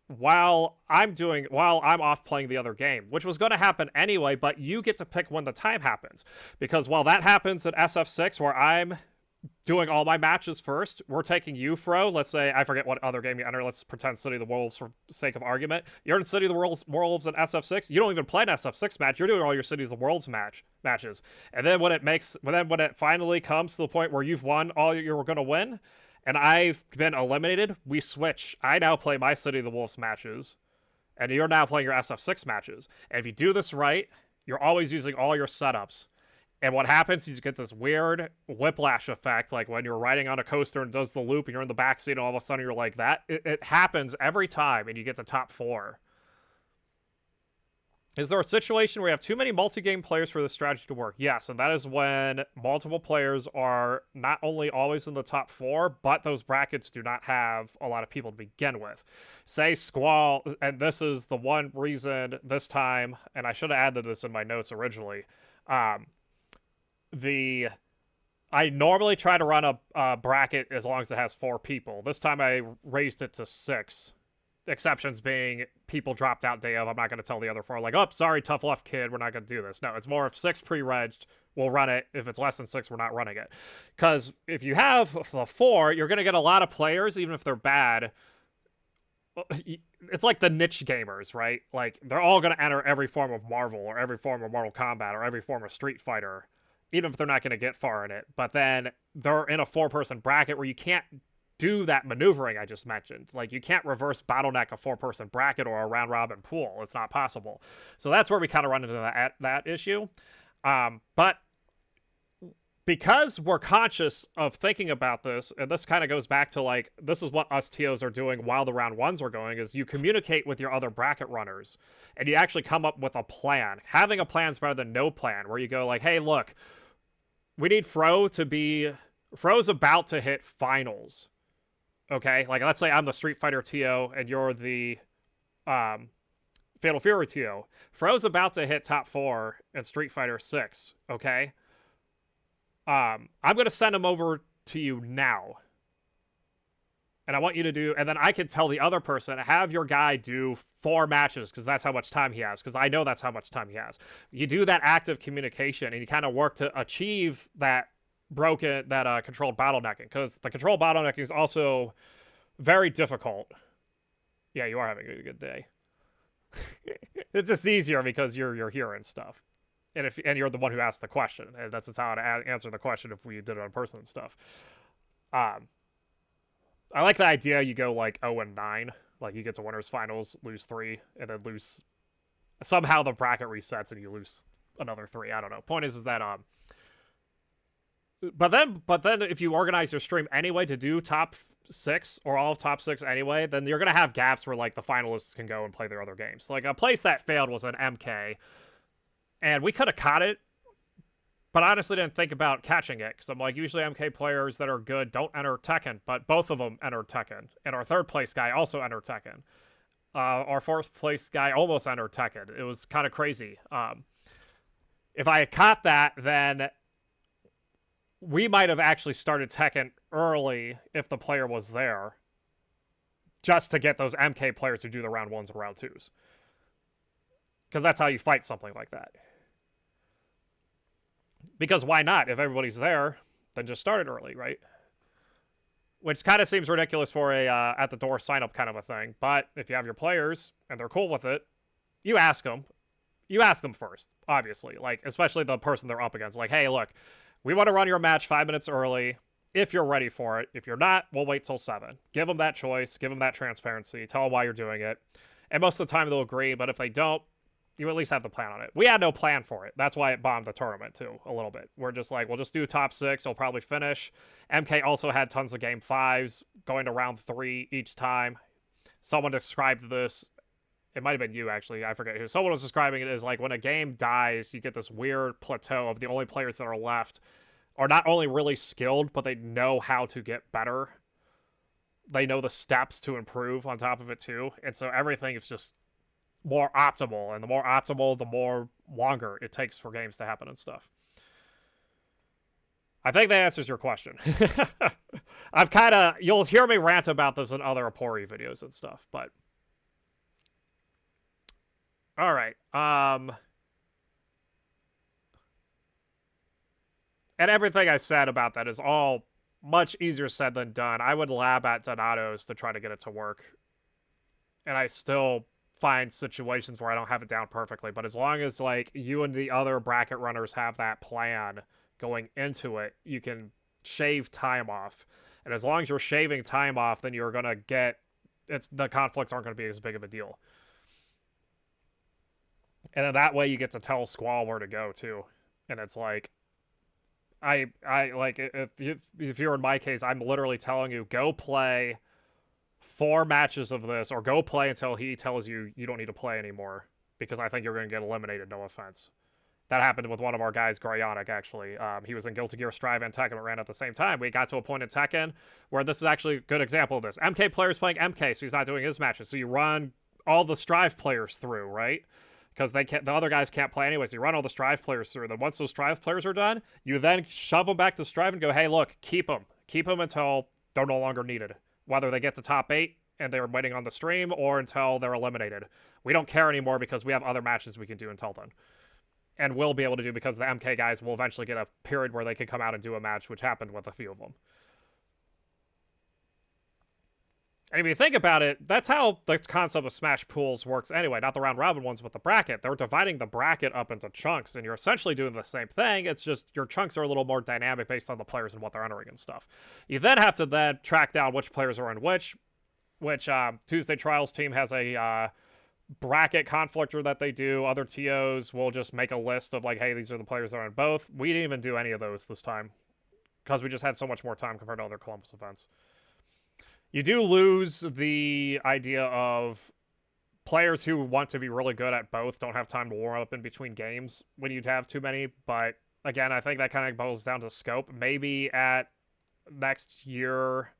while I'm off playing the other game, which was going to happen anyway, but you get to pick when the time happens. Because while that happens at SF6, where I'm doing all my matches first, we're taking you, Fro. Let's say, I forget what other game you enter. Let's pretend City of the Wolves for sake of argument. You're in City of the Wolves in SF6. You don't even play an SF6 match. You're doing all your City of the Worlds matches. And then when it finally comes to the point where you've won all you're going to win, and I've been eliminated, we switch. I now play my City of the Wolves matches, and you're now playing your SF6 matches. And if you do this right, you're always using all your setups. And what happens is you get this weird whiplash effect, like when you're riding on a coaster and does the loop, and you're in the backseat, and all of a sudden you're like that. It happens every time, and you get to top 4. Is there a situation where you have too many multi-game players for this strategy to work? Yes, and that is when multiple players are not only always in the top 4, but those brackets do not have a lot of people to begin with. Say Squall, and this is the one reason this time, and I should have added this in my notes originally, I normally try to run a bracket as long as it has 4 people. This time I raised it to 6. exceptions being people dropped out day of. I'm not going to tell the other 4, like, oh, sorry, tough luck, kid. We're not going to do this. No, it's more if 6 pre-regged, we'll run it. If it's less than 6, we're not running it. Because if you have the 4, you're going to get a lot of players, even if they're bad. It's like the niche gamers, right? Like, they're all going to enter every form of Marvel or every form of Mortal Kombat or every form of Street Fighter, even if they're not going to get far in it. But then they're in a 4-person bracket where you can't do that maneuvering I just mentioned. Like, you can't reverse bottleneck a 4-person bracket or a round-robin pool. It's not possible. So that's where we kind of run into that issue. But because we're conscious of thinking about this, and this kind of goes back to, like, this is what us TOs are doing while the round 1s are going, is you communicate with your other bracket runners, and you actually come up with a plan. Having a plan is better than no plan, where you go like, hey, look, we need Fro's about to hit finals. Okay, like, let's say I'm the Street Fighter TO and you're the Fatal Fury TO. Fro's about to hit top 4 in Street Fighter 6, okay? I'm going to send him over to you now. And I want you to do, and then I can tell the other person, have your guy do 4 matches, because that's how much time he has, because I know that's how much time he has. You do that active communication, and you kind of work to achieve that controlled bottlenecking, because the controlled bottlenecking is also very difficult. Yeah, you are having a good day. It's just easier because you're hearing stuff, and you're the one who asked the question, and that's just how to answer the question if we did it in person and stuff. I like the idea you go like 0-9, like you get to winners finals, lose 3, and then lose. Somehow the bracket resets and you lose another 3. I don't know. Point is that But then if you organize your stream anyway to do top 6 or all of top 6 anyway, then you're going to have gaps where, like, the finalists can go and play their other games. Like, a place that failed was an MK, and we could have caught it, but I honestly didn't think about catching it, because I'm like, usually MK players that are good don't enter Tekken, but both of them entered Tekken, and our 3rd place guy also entered Tekken. Our 4th place guy almost entered Tekken. It was kind of crazy. If I had caught that, then we might have actually started Tekken early if the player was there, just to get those MK players to do the round 1s and round 2s. Because that's how you fight something like that. Because why not? If everybody's there, then just start it early, right? Which kind of seems ridiculous for a at-the-door sign-up kind of a thing. But if you have your players and they're cool with it, you ask them. You ask them first, obviously. Like, especially the person they're up against. Like, hey, look, we want to run your match 5 minutes early if you're ready for it. If you're not, we'll wait till 7. Give them that choice. Give them that transparency. Tell them why you're doing it. And most of the time they'll agree, but if they don't, you at least have the plan on it. We had no plan for it. That's why it bombed the tournament, too, a little bit. We're just like, we'll just do top 6. It'll probably finish. MK also had tons of game 5s going to round 3 each time. Someone described this. It might have been you, actually. I forget who. Someone was describing it as, like, when a game dies, you get this weird plateau of the only players that are left are not only really skilled, but they know how to get better. They know the steps to improve on top of it, too. And so everything is just more optimal. And the more optimal, the more longer it takes for games to happen and stuff. I think that answers your question. You'll hear me rant about this in other OPERI videos and stuff, but all right. And everything I said about that is all much easier said than done. I would lab at Donato's to try to get it to work. And I still find situations where I don't have it down perfectly. But as long as, like, you and the other bracket runners have that plan going into it, you can shave time off. And as long as you're shaving time off, then you're going to get... the conflicts aren't going to be as big of a deal. And then that way you get to tell Squall where to go, too. And it's like... I like, if you're in my case, I'm literally telling you, go play 4 matches of this, or go play until he tells you you don't need to play anymore, because I think you're going to get eliminated, no offense. That happened with one of our guys, Gryonic, actually. He was in Guilty Gear Strive and Tekken, but ran at the same time. We got to a point in Tekken where this is actually a good example of this. MK player's playing MK, so he's not doing his matches. So you run all the Strive players through, right? Because the other guys can't play anyways. You run all the Strive players through. Then once those Strive players are done, you then shove them back to Strive and go, hey, look, keep them. Keep them until they're no longer needed. Whether they get to top 8 and they're waiting on the stream, or until they're eliminated. We don't care anymore because we have other matches we can do until then. And will be able to do because the MK guys will eventually get a period where they can come out and do a match, which happened with a few of them. And if you think about it, that's how the concept of Smash pools works anyway, not the round robin ones with the bracket. They're dividing the bracket up into chunks, and you're essentially doing the same thing. It's just your chunks are a little more dynamic based on the players and what they're entering and stuff. You then have to then track down which players are in which Tuesday Trials team has a bracket conflictor that they do. Other TOs will just make a list of like, hey, these are the players that are in both. We didn't even do any of those this time because we just had so much more time compared to other Columbus events. You do lose the idea of players who want to be really good at both don't have time to warm up in between games when you'd have too many. But again, I think that kind of boils down to scope. Maybe at next year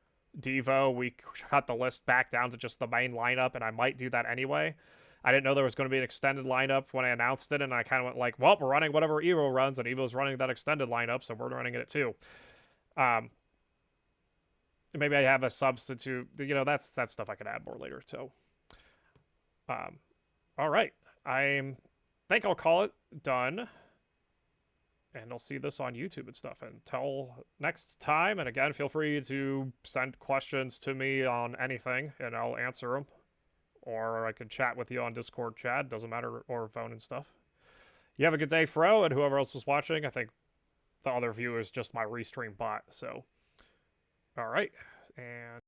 Devo, we cut the list back down to just the main lineup, and I might do that anyway. I didn't know there was going to be an extended lineup when I announced it, and I kind of went like, well, we're running whatever Evo runs, and Evo's running that extended lineup, so we're running it too. Maybe I have a substitute. You know, that's stuff I could add more later too. All right, I think I'll call it done, and I'll see this on YouTube and stuff. Until next time, and again, feel free to send questions to me on anything, and I'll answer them. Or I can chat with you on Discord chat, doesn't matter, or phone and stuff. You have a good day, Fro, and whoever else was watching. I think the other view is just my restream bot, so. All right, and